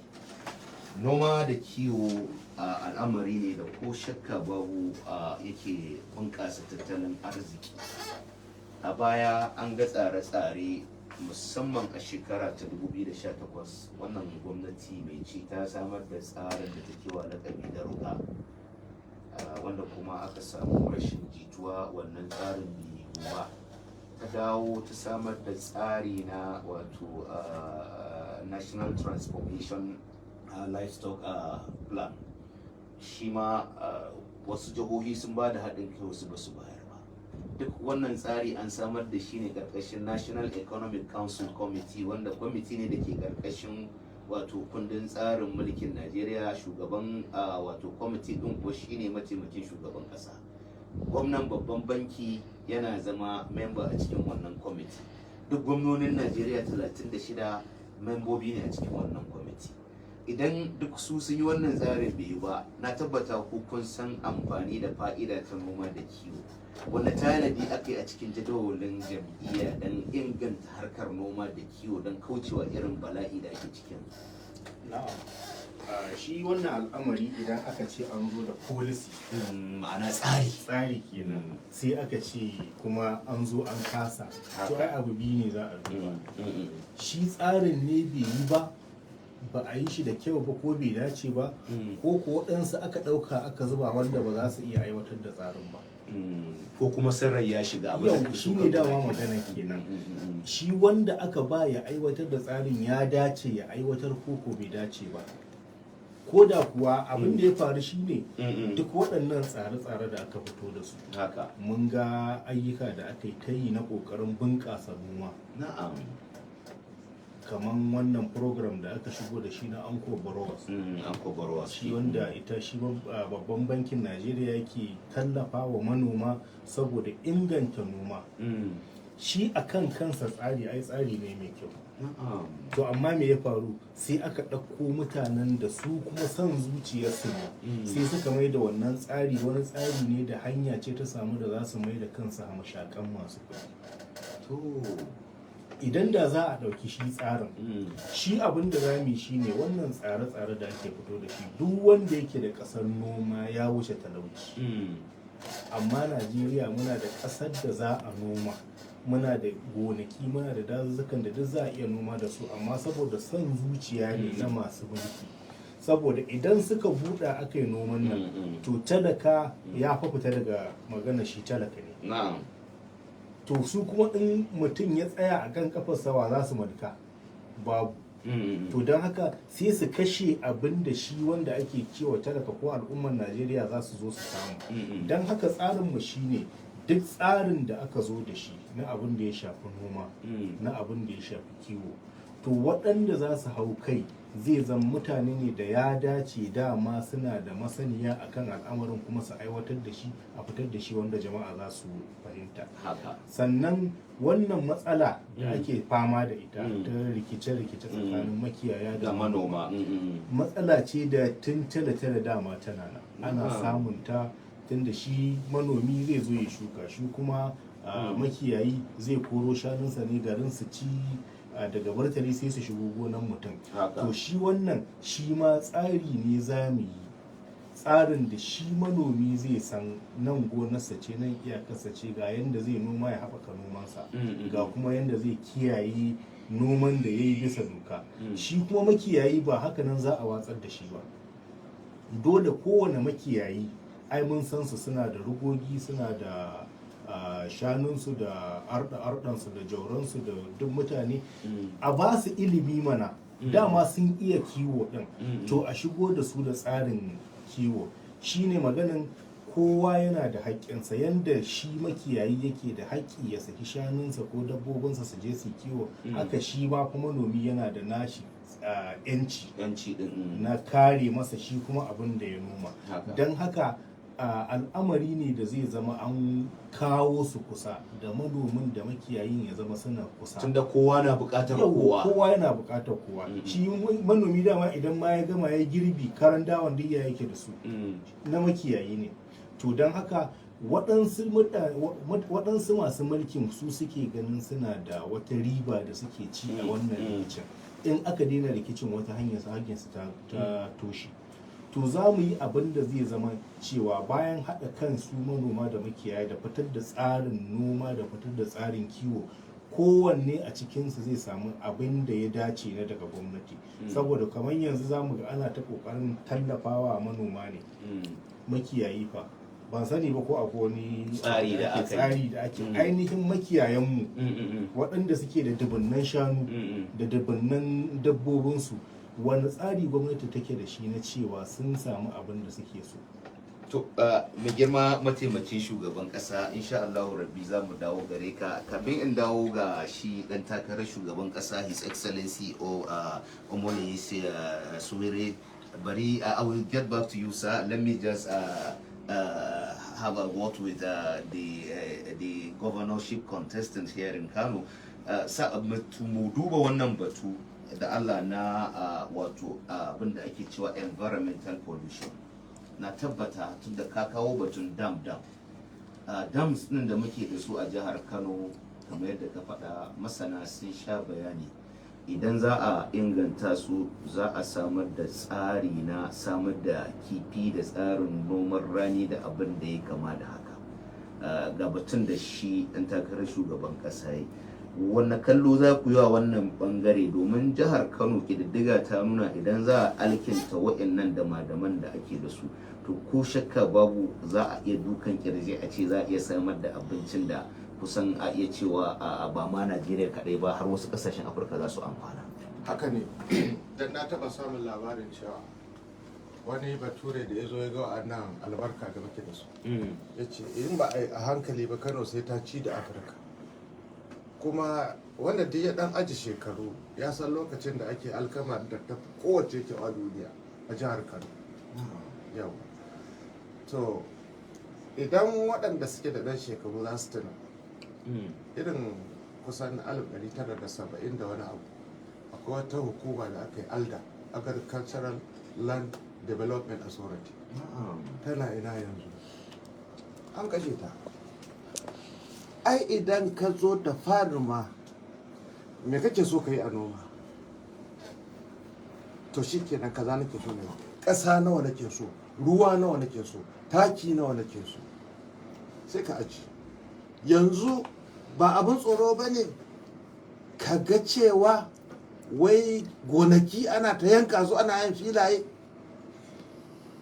Noma da kiwo al'amari ne da ko shakka babu yake bunƙasa tattalin arziki. A baya an ga tsare-tsare, musamman a shekara ta 2018 wannan gwamnati mai ci ta samar da tsarin da take wa lakabi da ruga, wanda kuma aka samu rashin jituwa, wannan tsarin bai ba. Ta dawo ta samar da tsari na wato National Transformation Livestock Plan. Shi ma wasu jihohi sun ba da haɗin kai, wasu ba su bayar. Duk wannan tsari an samar da shi ne karkashin National Economic Council Committee, wanda kwamiti ne da ke karkashin wato kundin tsarin mulkin Najeriya. Shugaban wato kwamiti din ko shine mataimakin shugaban kasa. Gwamnan babban banki yana zama memba a cikin wannan kwamiti. Duk gwamnonin Najeriya 36 membobi ne a cikin wannan kwamiti. Idan duk su sun yi wannan tsarin bai yi ba, na tabbata ku kun san amfani da fa'ida ta noma da kiwo. Wanda tanadi aka yi a cikin jadawalin jam'iyya don inganta harkar noma da kiwo don kaucewa irin bala'i da ake cikin. Shi wannan al'amari idan aka ce an zo da policy, ma'ana tsari kenan, sai aka ce kuma an zo an kasa, to ai abu biyu ne za a duba. Shi tsarin ne bai yi ba a yi shi da kyau ba, ko bai dace ba, ko waɗansu aka ɗauka aka zuba wanda ba za su iya aiwatar da tsarin ba, ko kuma sarrai ya shiga abin yau shi ne dama magana kenan. Shi wanda aka ba ya aiwatar da tsarin ya dace ya aiwatar ko bai dace ba. Ko da kuwa abin da ya faru shine duk waɗannan tsare-tsare da aka fito da su, mun ga ayyuka da aka yi ta yi na ƙoƙarin bunƙasa noma. Kamar wannan program da aka shigo da shi na Anko Borrowers, shi wanda shi babban bankin Najeriya yake tallafa wa manoma saboda inganta noma. Shi akan kansa tsari ne mai kyau. To amma me ya faru, sai aka ɗauko mutanen da su kuma son zuciyarsu ne, sai suka mai da wannan tsari wani tsari ne da hanya ce ta samu da za su mai da kansu hamashakan masu kuɗi. Idan da za a ɗauki shi tsarin, shi abin da za mu yi shi ne wannan tsare-tsare da ake fito da shi, duk wanda yake da ƙasar noma ya wuce talauci. Amma Najeriya muna da ƙasar da za a noma, muna da gonaki, muna da dazuzzukan da duk za a iya noma da su, amma saboda son zuciya ne na masu mulki. Saboda idan suka buɗa aka yi noman nan, to talaka ya fa fita daga magana shi talaka ne. To su kuma in mutum ya tsaya a kan kafarsa wa za su mulka? Babu. To don haka sai su kashe abin da shi wanda ake cewa talaka ko al'ummar Najeriya za su zo su samu. Don haka tsarinmu shine duk tsarin da aka zo da shi na abin da ya shafi noma, na abin da ya shafi kiwo, to waɗanda za su hau kai zai zama mutane ne da ya dace dama suna da masaniya akan al'amarin kuma su aiwatar da shi a fitar da shi wanda jama'a za su fahimta. Sannan wannan matsala da ake fama da ita ta rikice-rikice tsakanin makiyaya da manoma, matsala ce da tun tale-tale dama tana nan, ana samun ta tun da shi manomi zai zo ya shuka, shi kuma makiyayi zai koro shanunsa ne garin su ci daga bartali sai su shigo gonan mutum. To shi wannan shi ma tsari ne za mu yi, tsarin da shi manomi zai san nan gonarsa ce, nan iyakarsa ce, ga yanda zai noma ya haɓaka nomansa, ga kuma yanda zai kiyaye noman da ya yi bisa doka. Shi kuma makiyayi ba haka nan za a watsar da shi ba. Dole kowane makiyayi, ai mun san su suna da rugogi, suna da shanunsu da arɗansu da jauransu da duk mutane, a ba su ilimi mana, dama sun iya kiwo ɗin, to a shigo da su da tsarin kiwo. Shine maganin kowa yana da haƙƙinsa, yanda shi makiyayi yake da haƙƙi ya saki shanunsa ko dabbobinsa su je su kiwo, haka shi ma kuma manomi yana da nashi yanci na kare masa shi kuma abin da ya noma. Don haka al'amari ne da zai zama an kawo su kusa, da manomin da makiyayin ya zama suna kusa, tunda kowa na buƙatar kowa yana buƙatar kowa. Shi manomi dama idan ma ya gama ya girbi, karan dawon duk ya yake da su na makiyayi ne. To don haka waɗansu masu mulkin su suke ganin suna da wata riba da suke ci a wannan rikicin. In aka daina rikicin, wata hanyar su ta toshe. To za mu yi abin da zai zama cewa bayan haɗa kan su manoma da makiyaya da fitar da tsarin noma da fitar da tsarin kiwo, kowanne a cikinsu zai samu abin da ya dace na daga gwamnati. Saboda kamar yanzu za mu ga ana ta ƙoƙarin tallafawa manoma ne, makiyayi fa ban sani ba ko akwai wani tsari da ake ainihin makiyayanmu waɗanda suke da dubunnan shanu da dubunnan dabbobinsu, wani tsari gwamnati take da shi na cewa sun samu abin da suke so? To, mai girma mataimakin shugaban kasa, insha Allah rabbi za mu dawo gare ka. Kafin in dawo ga shi dan takarar shugaban kasa, His Excellency Omoyele Sowore, bari I will get back to you, sir. Let me just have a word with the governorship contestant here in Kano. Mu duba wannan batu da Allah na wato abin da ake cewa environmental pollution. Na tabbata tun da ka kawo batun dams din da muke da su a jihar Kano, kamar yadda ka faɗa, masana sun sha bayani idan za a inganta su za a samar da tsari na samar da kifi da tsarin noman rani da abin da ya kama da haka. Ga batun da shi ɗan takarar shugaban ƙasa yi, wanne kallo za ku yi wa wannan bangare, domin jihar Kano ƙididdiga ta nuna idan za a alkinta wa'annan dama-daman da ake da su, to ko shakka babu za a iya dukan kirji a ce za a iya samar da abincin da kusan a iya cewa ba ma Najeriya kaɗai ba, har wasu ƙasashen Afirka za su amfana. Haka ne, dan na taɓa samun labarin cewa wani bature da ya zo ya ga nan albarka da muke da su, ya ce in ba a hankali ba Kano sai ta ci da Afirka. Kuma wanda duk ya dan aji shekaru ya san lokacin da ake alkama da ta kowace ke a duniya a jihar Kano. Yau to idan waɗanda suke da ɗan shekaru za su tuna irin kusan 1970 da wani abu, akwai wata hukuma da aka yi ALDA, Agricultural Land Development Authority. Tana ina yanzu? An kashe ta. Ai idan ka zo da fari ma me kake so ka yi a noma, to shi kenan kaza nake so ne, ƙasa nawa nake so, ruwa nawa nake so, taki nawa nake so, sai ka aji. Yanzu ba abin tsoro ba ne ka ga cewa wai gonaki ana ta yanka su, ana yin filaye.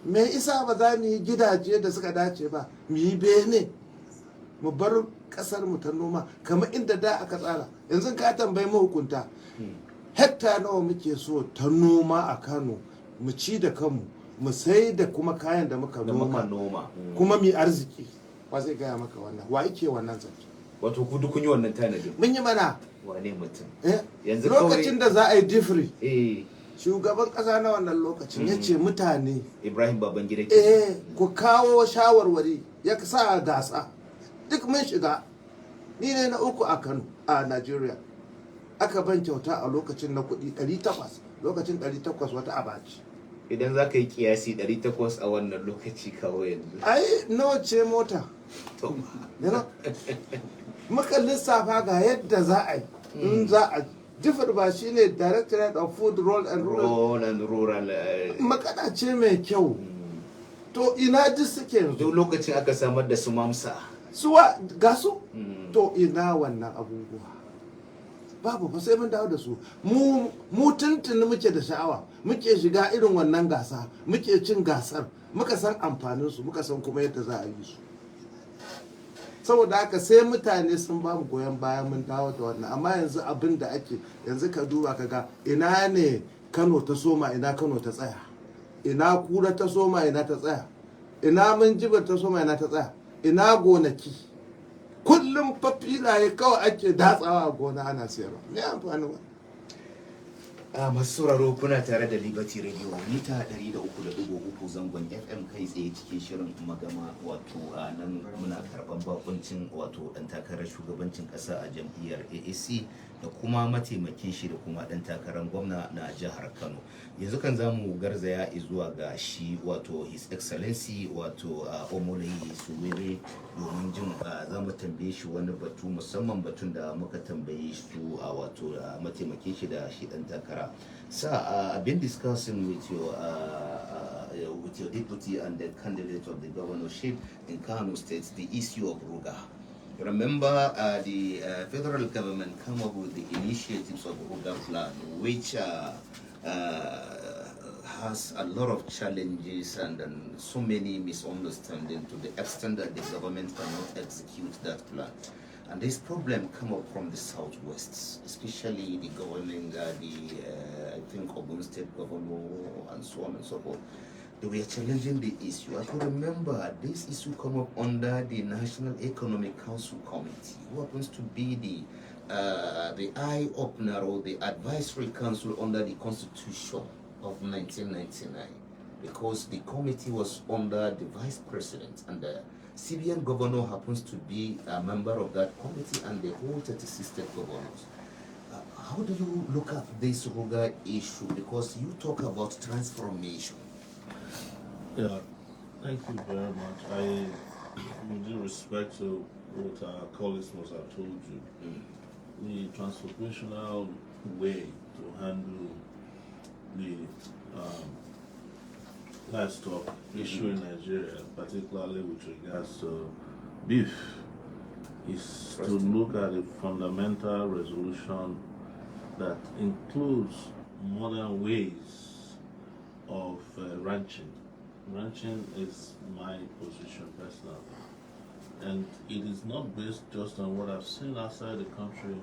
Me isa ba za mu yi gidaje da suka dace ba, mu yi bene, mu bar kasar mu ta noma kamar inda da aka tsara. Yanzu ka tambayi mahukunta hekta nawa muke so ta noma a Kano, mu ci da kanmu, mu sai da kuma kayan da muka noma kuma mu arziki. Wa zai gaya maka wannan? Wa yake wannan zance? Wato ku duk kun yi wannan tanadi? Mun yi mana. Wane mutum? Yanzu lokacin da za a yi difri, shugaban kasa na wannan lokacin ya ce mutane Ibrahim Babangida ku kawo shawarwari, ya sa gasa. Duk mun shiga, ni ne na uku a Kano a Najeriya. Aka ban kyauta a lokacin na kuɗi 800, lokacin 800 wata abaci. Idan za ka yi kiyasi 800 a wannan lokaci kawo yanzu, ai nawa ce mota? Muka lissafa ga yadda za a yi, in za a jifar ba shi ne Directorate of Food, Rural and Rural. Makana ce mai kyau. To ina duk suke yanzu? Duk lokacin aka samar da su mamsa. Suwa ga su? To ina wannan abubuwa? Babu ba, sai mun dawo da su. Mu tuntuni muke da sha'awa, muke shiga irin wannan gasa, muke cin gasar, muka san amfanin su, muka san kuma yadda za a yi su. Saboda haka sai mutane sun ba mu goyon baya mun dawo da wannan. Amma yanzu abin da ake, yanzu ka duba ka ga ina ne Kano ta soma, ina Kano ta tsaya, ina Kura ta soma, ina ta tsaya, ina Minjibir ta soma, ina ta tsaya, ina gonaki. Kullum fa filaye kawai ake datsawa a gona ana siyarwa. Me amfani wa? Masu sauraro, kuna tare da Liberty Radio mita 103.3 zangon FM, kai tsaye cikin shirin magama. Wato nan muna karban bakuncin wato dan takarar shugabancin kasa a jam'iyyar AAC da kuma mataimakin shi da kuma dan takarar gwamna na jihar Kano. Yanzu kan zamu garzaya zuwa ga shi wato His Excellency wato Omoyele Sowore, domin jin za mu tambaye shi wani batu, musamman batun da muka tambaye su wato mataimakin shi da shi dan takara. Sir, I've been discussing with your deputy and the candidate of the governorship in Kano State the issue of Ruga. Remember, the federal government came up with the initiatives of Ruga plan, which has a lot of challenges and so many misunderstandings, to the extent that the government cannot execute that plan. And this problem come up from the southwest, especially the governing, I think Ogun State governor and so on and so forth. we are challenging the issue. I could remember this issue come up under the National Economic Council Committee, who happens to be the eye opener or the advisory council under the Constitution of 1999, because the committee was under the vice president, and the CBN governor happens to be a member of that committee, and the whole 36 state governors. How do you look at this Ruga issue? Because you talk about transformation. Yeah, thank you very much. With due respect to what our colleagues must have told you, the transformational way to handle the livestock issue in Nigeria, particularly with regards to beef, is to look at a fundamental resolution that includes modern ways of ranching. Ranching is my position personally, and it is not based just on what I've seen outside the country,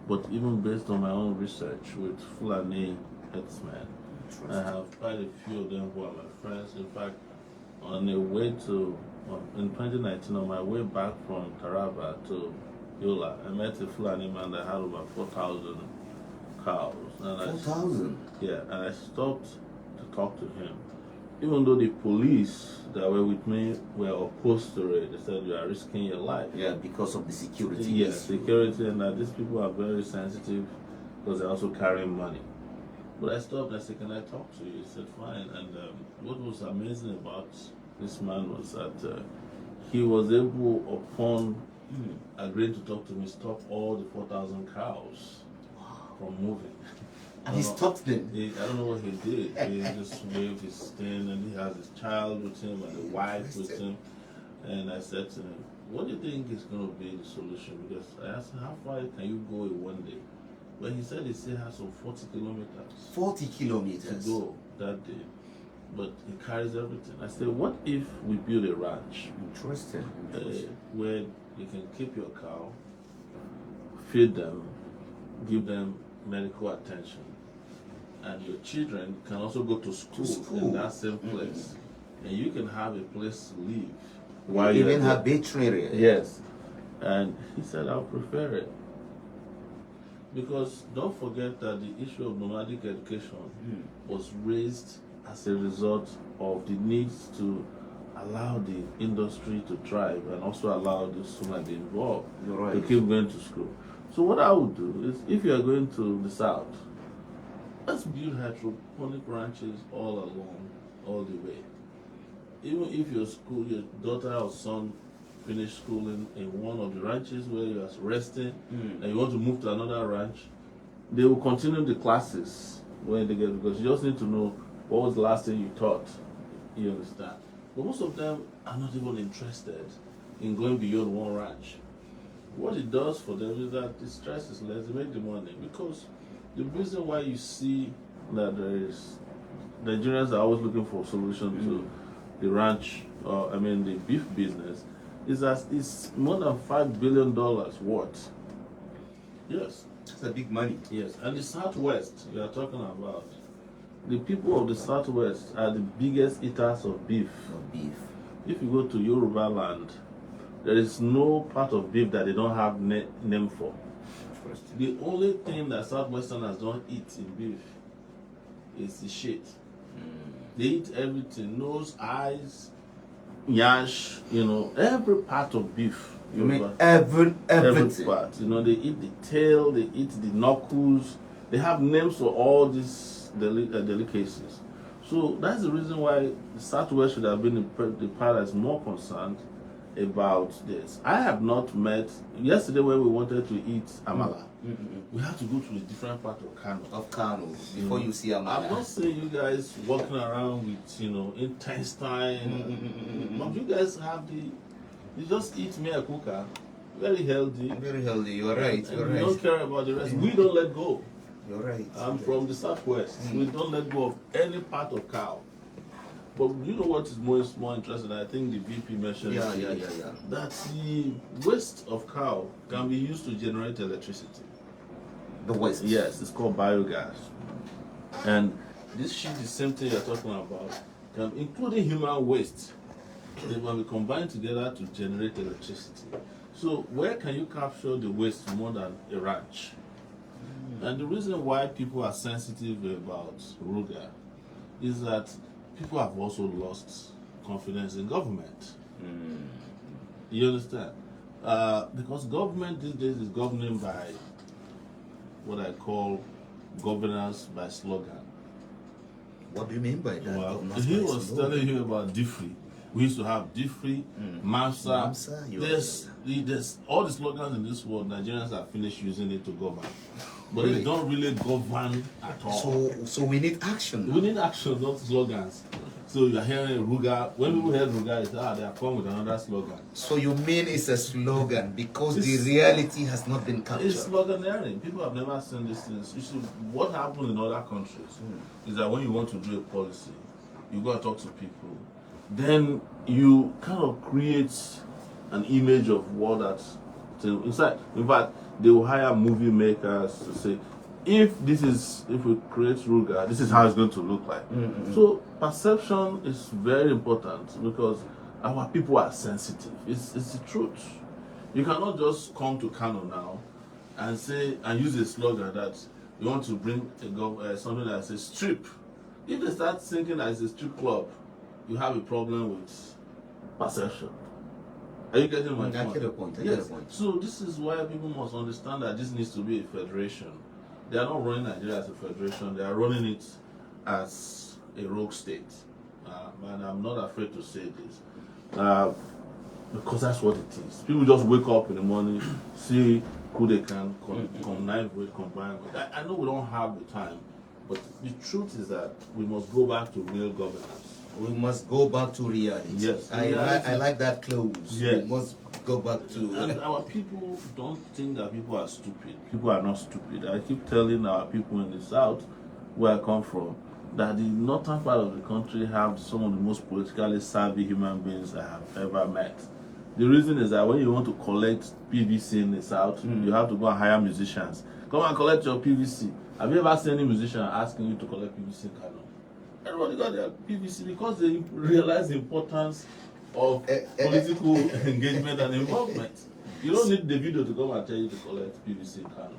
but even based on my own research with Fulani herdsmen. I have quite a few of them who are my friends. In fact, on the way to, in 2019, on my way back from Taraba to Yola, I met a Fulani man that had over 4,000 cows. 4,000? Yeah, and I stopped to talk to him. Even though the police that were with me were opposed to it, they said you are risking your life. Yeah, because of the security. Yes, security, and that these people are very sensitive because they're also carrying money. But I stopped and I said, can I talk to you? He said, fine. And what was amazing about this man was that he was able, upon agreeing to talk to me, stop all the 4,000 cows from moving. And he stopped them? I don't know what he did. He just waved his thing, and he has his child with him and the wife with him. And I said to him, what do you think is going to be the solution? Because I asked him, how far can you go in one day? Well, he said he still has some 40 kilometers. 40 kilometers? To go that day. But he carries everything. I said, what if we build a ranch? Interesting. Where you can keep your cow, feed them, give them medical attention, and your children can also go to school in that same place. And you can have a place to live. While you even have veterinary. Yes. And he said, I'll prefer it. Because don't forget that the issue of nomadic education was raised as a result of the need to allow the industry to thrive and also allow the students to be involved to keep going to school. So what I would do is, if you are going to the south, let's build hydroponic ranches all along, all the way. Even if your school, your daughter or son finish schooling in one of the ranches where you are resting and you want to move to another ranch, they will continue the classes when they get, because you just need to know what was the last thing you taught. You understand? But most of them are not even interested in going beyond one ranch. What it does for them is that the stress is less, they make the money. Because the reason why you see that there is, Nigerians are always looking for a solution to the ranch, the beef business, is that it's more than $5 billion worth. Yes. That's a big money. Yes. And the Southwest we are talking about, the people of the Southwest are the biggest eaters of beef. If you go to Yoruba land, there is no part of beef that they don't have name for. The only thing that Southwesterners don't eat in beef is the shit. They eat everything, nose, eyes, yash, every part of beef. You mean everything? Every part. They eat the tail, they eat the knuckles. They have names for all these delicacies. So that's the reason why the Southwest should have been the part that's more concerned about this. I have not met, yesterday when we wanted to eat amala, we had to go to a different part of Kano. Before you see amala. I'm not saying you guys walking around with, intestine, but you guys have you just eat mere kuka, very healthy. Very healthy, you're right. And we don't care about the rest. We don't let go. You're right. I'm from the Southwest. We don't let go of any part of cow. But you know what is more interesting? I think the VP mentioned that the waste of cow can be used to generate electricity. The waste? Yes, it's called biogas. And this shit is the same thing you're talking about. including human waste. They will be combined together to generate electricity. So where can you capture the waste more than a ranch? And the reason why people are sensitive about Ruga is that people have also lost confidence in government. You understand? Because government these days is governing by what I call governance by slogan. What do you mean by that? Well, he was telling you about Diffree. We used to have Diffree, Mamsa. There's all the slogans in this world. Nigerians have finished using it to govern, but Really? they don't really govern at all. So we need action. We need action, not slogans. So you're hearing Ruga. When people hear Ruga, it's they are come with another slogan. So you mean it's a slogan because the reality has not been captured? It's sloganeering. People have never seen these things. You see, what happens in other countries is that when you want to do a policy, you go and talk to people. Then you kind of create an image of what that thing. In fact, they will hire movie makers to say, if we create Ruga, this is how it's going to look like. So perception is very important because our people are sensitive. It's the truth. You cannot just come to Kano now and say and use a slogan that you want to bring something that says strip. If they start thinking that it's a strip club, you have a problem with perception. Are you getting my point? I get a point. Yes. So this is why people must understand that this needs to be a federation. They are not running Nigeria as a federation. They are running it as a rogue state. And I'm not afraid to say this. Because that's what it is. People just wake up in the morning, see who they can combine with. I know we don't have the time, but the truth is that we must go back to real governance. We must go back to reality. Yes. I like that close. Yes. We must go back to... And our people don't think that people are stupid. People are not stupid. I keep telling our people in the south, where I come from, that the northern part of the country have some of the most politically savvy human beings I have ever met. The reason is that when you want to collect PVC in the south, you have to go and hire musicians. Come and collect your PVC. Have you ever seen any musician asking you to collect PVC in Kano? Everybody got their PVC because they realize the importance of political engagement and involvement. You don't need the video to come and tell you to collect PVC in Kano.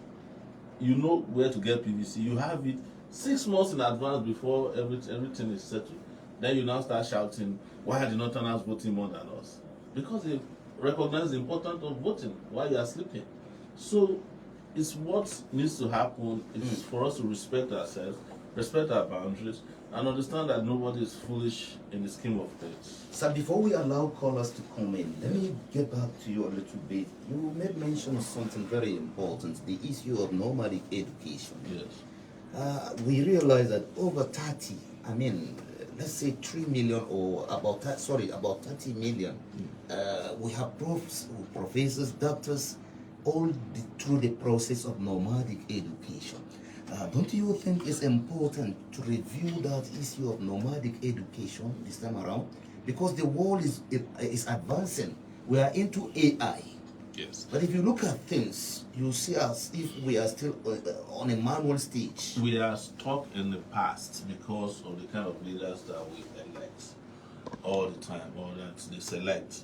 You know where to get PVC. You have it 6 months in advance before everything is settled. Then you now start shouting, why are the Northerners voting more than us? Because they recognize the importance of voting while you are sleeping. So it's what needs to happen is for us to respect ourselves, respect our boundaries, and understand that nobody is foolish in the scheme of things. So before we allow callers to come in, let me get back to you a little bit. You made mention of something very important, the issue of nomadic education. Yes. We realize that over 30, let's say 3 million or about 30 million, we have professors, doctors, all through the process of nomadic education. Don't you think it's important to review that issue of nomadic education this time around? Because the world is advancing. We are into AI. Yes. But if you look at things, you see as if we are still on a manual stage. We are stuck in the past because of the kind of leaders that we elect all the time, or that they select.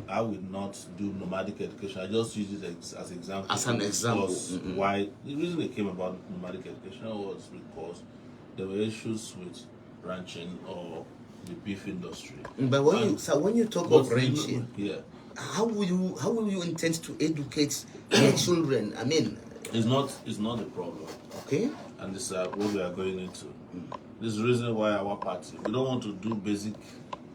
I would not do nomadic education. I just use it as example. As an example. Why the reason they came about nomadic education was because there were issues with ranching or the beef industry. But when you talk of ranching, yeah, how will you intend to educate your children? it's not a problem. Okay. And this is what we are going into. This is the reason why AacParty, we don't want to do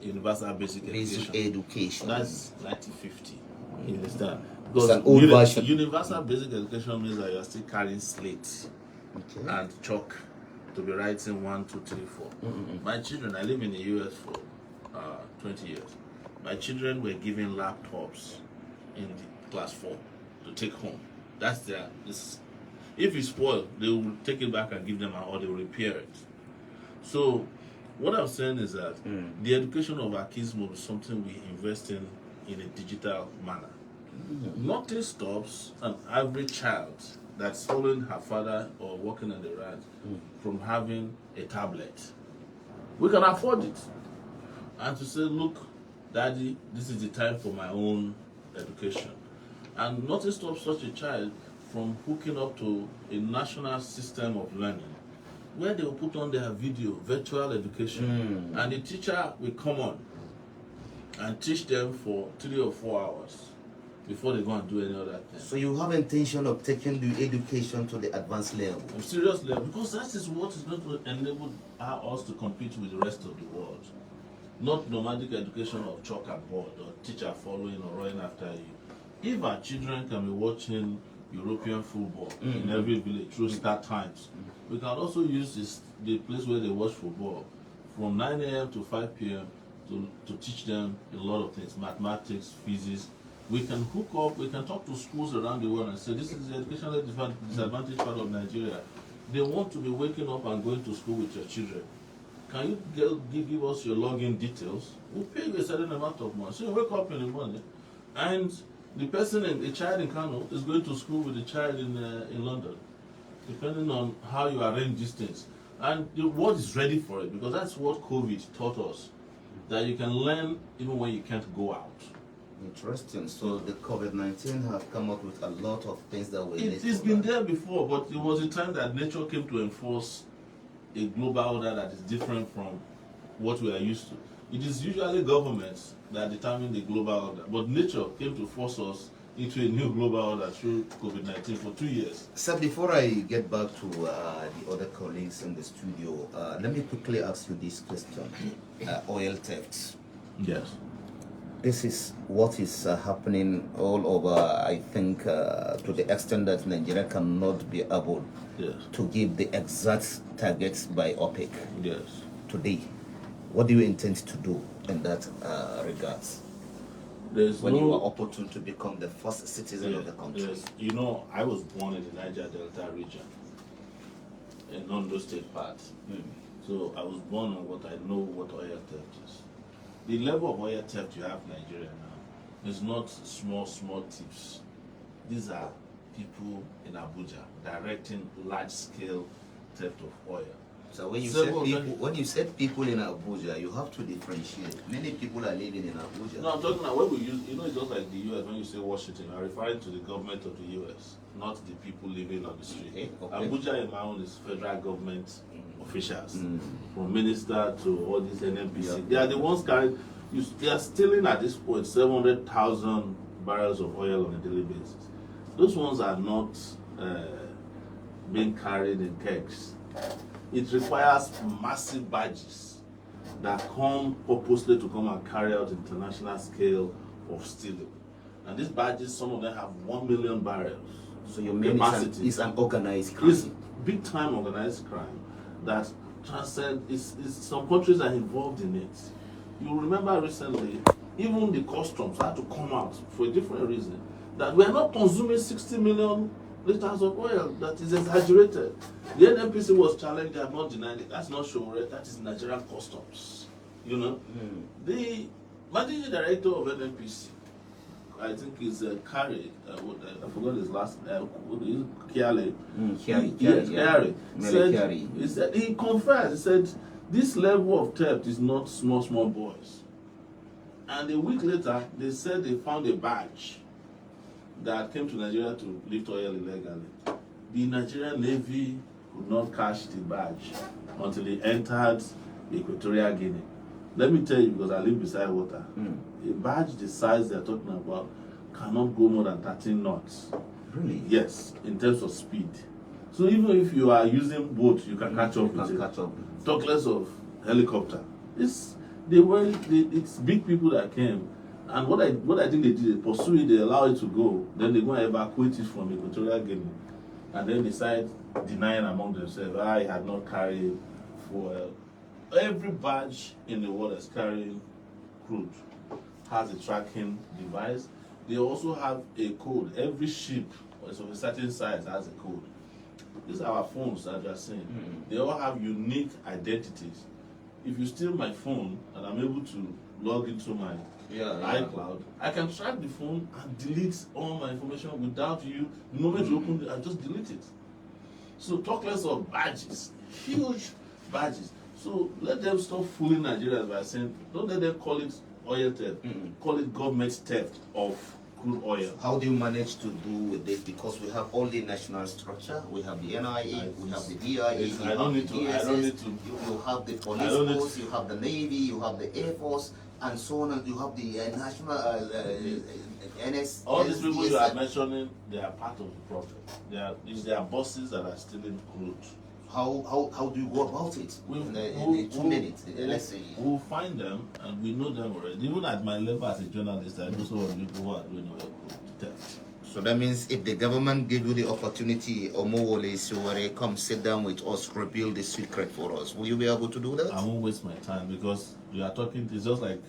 universal basic education. That's 1950. You understand? Because an old version. Universal basic education means that you are still carrying slate and chalk to be writing 1, 2, 3, 4. My children, I live in the US for 20 years. My children were given laptops in the class 4 to take home. That's if it's spoiled, they will take it back and give them, or they will repair it. So what I'm saying is that the education of our kids will be something we invest in a digital manner. Nothing stops an average child that's following her father or working on the ranch from having a tablet. We can afford it. And to say, look, Daddy, this is the time for my own education. And nothing stops such a child from hooking up to a national system of learning where they will put on their video, virtual education, and the teacher will come on and teach them for 3 or 4 hours before they go and do any other thing. So you have intention of taking the education to the advanced level? Serious level, because that is what is going to enable us to compete with the rest of the world. Not nomadic education of chalk and board or teacher following or running after you. If our children can be watching European football in every village through Star Times, we can also use the place where they watch football from 9 a.m. to 5 p.m. to teach them a lot of things, mathematics, physics. We can hook up, we can talk to schools around the world and say, this is the educationally disadvantaged part of Nigeria. They want to be waking up and going to school with your children. Can you give us your login details? We'll pay you a certain amount of money. So you wake up in the morning and the child in Kano is going to school with the child in London, depending on how you arrange these things. And the world is ready for it, because that's what COVID taught us, that you can learn even when you can't go out. Interesting. So the COVID-19 have come up with a lot of things that we need. It's been there before, but it was a time that nature came to enforce a global order that is different from what we are used to. It is usually governments that determine the global order, but nature came to force us into a new global order through COVID-19 for 2 years. Sir, before I get back to the other colleagues in the studio, let me quickly ask you this question. Oil theft. Yes. This is what is happening all over, I think, to the extent that Nigeria cannot be able to give the exact targets by OPEC today. What do you intend to do in that regards? When you are opportune to become the first citizen of the country? Yes. You know, I was born in the Niger Delta region, in Ondo State part. So I was born on what I know what oil theft is. The level of oil theft you have in Nigeria now is not small thieves. These are people in Abuja directing large-scale theft of oil. So when you said people in Abuja, you have to differentiate. Many people are living in Abuja. No, I'm talking about when we use, it's just like the US, when you say Washington, I'm referring to the government of the US, not the people living on the street. Okay. Abuja in my own is federal government officials, from minister to all these NNPC. They are the ones carrying, they are stealing at this point 700,000 barrels of oil on a daily basis. Those ones are not being carried in kegs. It requires massive barges that come purposely to come and carry out international scale of stealing. And these barges, some of them have 1 million barrels. So your main is an organized crime. It's big time organized crime that transcends, some countries are involved in it. You remember recently, even the customs had to come out for a different reason, that we are not consuming 60 million liters of oil. That is exaggerated. The NNPC was challenged, they have not denied it. That's not Sowore, that is Nigerian customs. You know? The managing director of NNPC, I think is Kari, I forgot his last name, Kiale. He said, he confessed, he said, this level of theft is not small boys. And a week later, they said they found a badge that came to Nigeria to lift oil illegally. The Nigerian Navy could not catch the badge until it entered Equatorial Guinea. Let me tell you, because I live beside water, a badge the size they're talking about cannot go more than 13 knots. Really? Yes, in terms of speed. So even if you are using boat, you can catch up with it. Talk less of helicopter. It's big people that came. And what I think they did, they pursue it, they allow it to go, then they go and evacuate it from Equatorial Guinea, and then decide denying among themselves, I had not carried fuel. Every barge in the world that's carrying crude has a tracking device. They also have a code. Every ship of a certain size has a code. These are our phones that you are seeing. They all have unique identities. If you steal my phone and I'm able to log into my iCloud, I can track the phone and delete all my information without you. The moment you open it, I just delete it. So talk less of badges, huge badges. So let them stop fooling Nigerians by saying, don't let them call it oil theft, call it government theft of crude oil. How do you manage to do with this? Because we have all the national structure, we have the NIA, we have the DIA, you have the DSS, you have the police force, you have the Navy, you have the Air Force, and so on, and you have the national NS. All these people you are mentioning, they are part of the problem. It's their bosses that are stealing crude. How do you go about it? In 2 minutes, let's say. We'll find them, and we know them already. Even at my level as a journalist, I know some of the people who are doing oil theft. So that means if the government give you the opportunity, Omoyele, Sowore, come sit down with us, reveal the secret for us, will you be able to do that? I won't waste my time, because you are talking, it's just like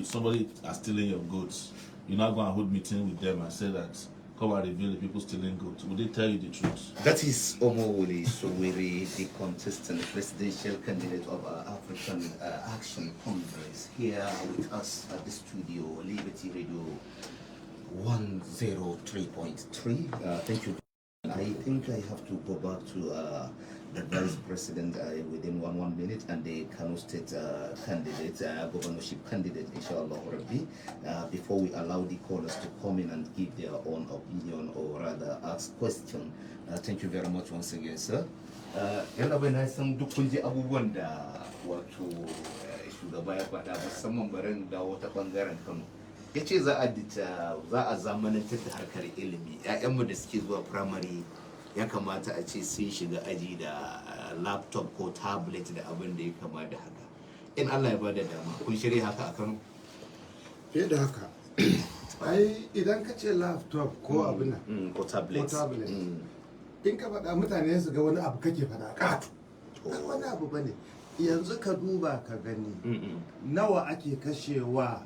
somebody are stealing your goods. You're not going to hold meeting with them and say that, come and reveal the people stealing goods. Will they tell you the truth? That is Omoyele Sowore, the contestant presidential candidate of African Action Congress, here with us at the studio, Liberty Radio 103.3. Thank you. I think I have to go back to the vice president within one minute, and the Kano State candidate, governorship candidate, inshallah, Rabbi, before we allow the callers to come in and give their own opinion or rather ask questions. Thank you very much once again, sir. Yana bai na san duk kun ji abubuwan da wato shugaba ya faɗa, musamman barin dawo ta ɓangaren Kano. Ya ce za a zamanantar da harkar ilimi, 'ya'yanmu da suke zuwa firamare ya kamata a ce sun shiga aji da laptop ko tablet da abin da ya kama da haka. In Allah ya bada dama, kun shirya haka a Kano? fiye da haka ai idan ka ce laptop ko abin nan ko tablet, in ka faɗa mutane su ga wani abu kake faɗa ƙato wani abu bane. Yanzu ka duba ka gani nawa ake kashewa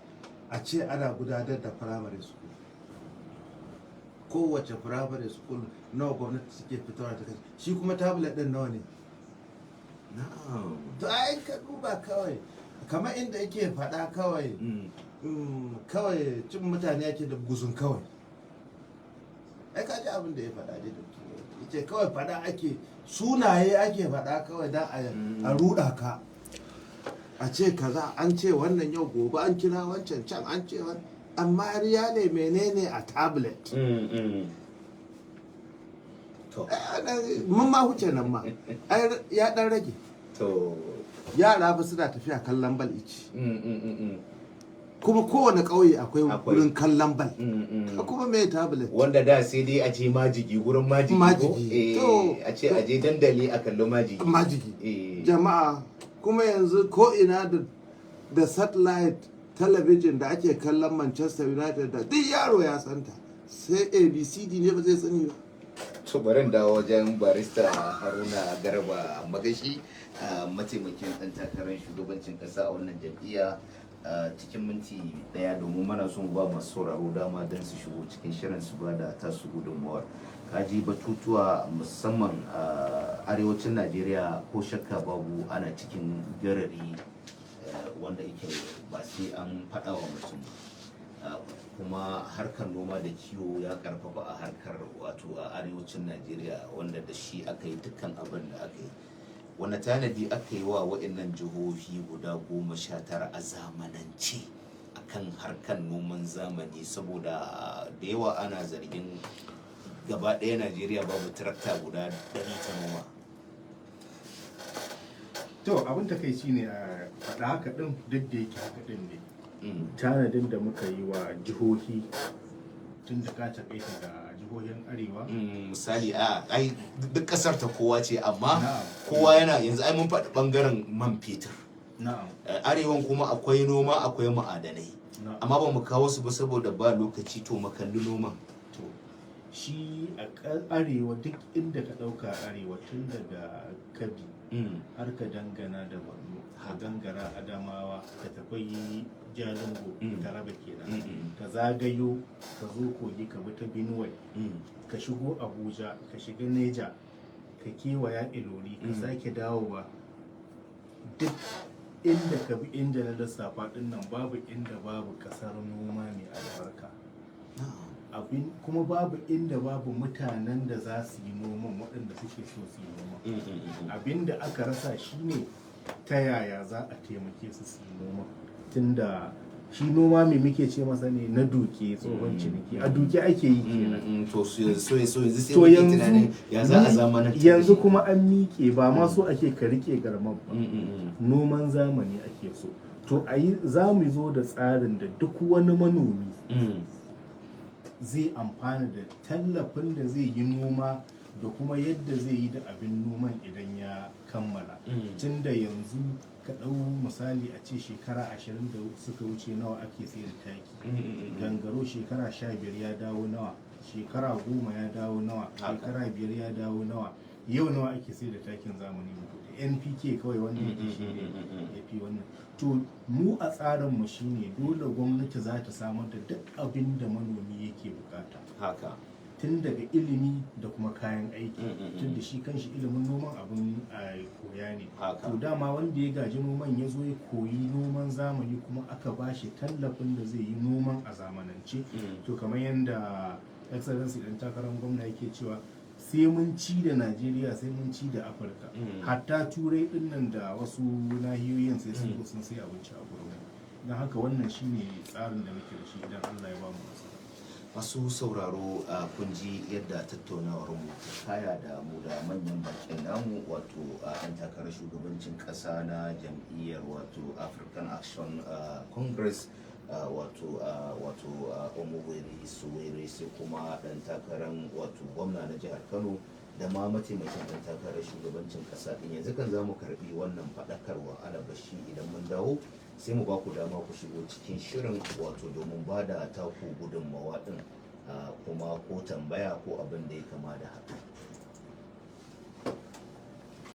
a ce ana gudanar da primary school, kowace primary school nawa gwamnati suke fitowa ta kashe, shi kuma tablet din nawa ne? To ai ka duba kawai kamar inda yake faɗa kawai kawai cin mutane yake da guzun kawai. Ai ka ji abin da ya faɗa dai da yace kawai faɗa ake, sunaye ake faɗa kawai dan a ruɗa ka, a ce kaza an ce wannan yau, gobe an kira wancan can an ce wannan, amma riya ne menene a tablet. Mun ma huce nan ma ya dan rage. Yara ba suna tafiya kallon bal ici, kuma kowane ƙauye akwai wurin kallon bal, kuma mai tablet wanda da sai dai a ce majigi, wurin majigi ko a ce a je dandali a kallo majigi. Jama'a kuma yanzu ko ina da satellite television da ake kallon Manchester United da duk yaro ya santa, sai ABCD ne ba zai sani ba. To bari dawo wajen barista Haruna Garba Magashi, mataimakin ɗan takarar shugabancin ƙasa a wannan jam'iyya, cikin minti ɗaya domin mana son ba masu sauraro dama don su shigo cikin shirin su ba da tasu gudunmawar. Kaji batutuwa musamman arewacin Najeriya, ko shakka babu ana cikin garari wanda yake ba sai an faɗa wa mutum, kuma harkar noma da kiwo ya karfafa a harkar wato a arewacin Najeriya, wanda da shi aka yi dukkan abin da aka yi. Wani tanadi aka yi wa waɗannan jihohi guda 19 a zamanance akan harkar noman zamani, saboda da yawa ana zargin gaba ɗaya Najeriya babu tarakta guda 100 ta noma. To abin takaici ne a faɗa haka ɗin, duk da yake haka ɗin ne tanadin da muka yi wa jihohi tun da ka taƙaita da jihohin arewa. Misali ai duk ƙasar ta kowa ce, amma kowa yana yanzu ai mun faɗi ɓangaren man fetur. Arewan kuma akwai noma akwai ma'adanai, amma ba mu kawo su ba saboda ba lokaci. To makalli noman. To shi a arewa duk inda ka ɗauka arewa tun daga Kabi har ka dangana da Borno, ka gangara Adamawa, ka tafi Jalingo, Taraba kenan, ka zagayo ka zo Kogi, ka bi ta Benue, ka shigo Abuja, ka shiga Neja, ka kewaya Ilori, ka sake dawowa. Duk inda ka bi inda na lissafa din nan babu inda babu kasar noma mai albarka, kuma babu inda babu mutanen da za su yi noman, waɗanda suke so su yi noma. Abin da aka rasa shine ta yaya za a taimake su su yi noma, tunda shi noma mai muke ce masa ne na duke tsohon ciniki, a duke ake yi kenan. To yanzu sai muke tunanin ya za a zamanin yanzu kuma an miƙe ba ma so ake ka rike garman ba, noman zamani ake so. To za mu zo da tsarin da duk wani manomi zai amfana da tallafin da zai yi noma da kuma yadda zai yi da abin noman idan ya kammala. Tun da yanzu ka ɗau misali a ce shekara 20 da suka wuce nawa ake sayar da taki, gangaro shekara 15 ya dawo nawa, shekara 10 ya dawo nawa, shekara 5 ya dawo nawa, yau nawa ake sayar da takin zamani, NPK kawai wannan shi ne ya fi wannan. To mu a tsarinmu shine dole gwamnati za ta samar da duk abin da manomi yake bukata, haka tun daga ilimi da kuma kayan aiki, tun da shi kanshi ilimin noman abin a koya ne. To dama wanda ya gaji noman ya zo ya koyi noman zamani kuma aka ba shi tallafin da zai yi noman a zamanance. To kamar yadda excellency ɗan takarar gwamna yake cewa sai mun ci da Najeriya, sai mun ci da Afirka, hatta turai dinnan da wasu nahiyoyin sai sun sun sai abinci a gurin. Don haka wannan shine tsarin da muke da shi idan Allah ya ba mu nasara. Masu sauraro a kun ji yadda tattaunawar mu ta kaya da mu da manyan bakin namu, wato ɗan takarar shugabancin ƙasa na jam'iyyar wato African Action Congress wato Omoyele Sowore, sai kuma ɗan takarar wato gwamna na jihar Kano da ma mataimakin ɗan takarar shugabancin ƙasa ɗin. Yanzu kan za mu karɓi wannan faɗakarwa alabashi, idan mun dawo sai mu ba ku dama ku shigo cikin shirin wato domin ba da taku gudunmawa ɗin, kuma ko tambaya ko abin da ya kama da haka.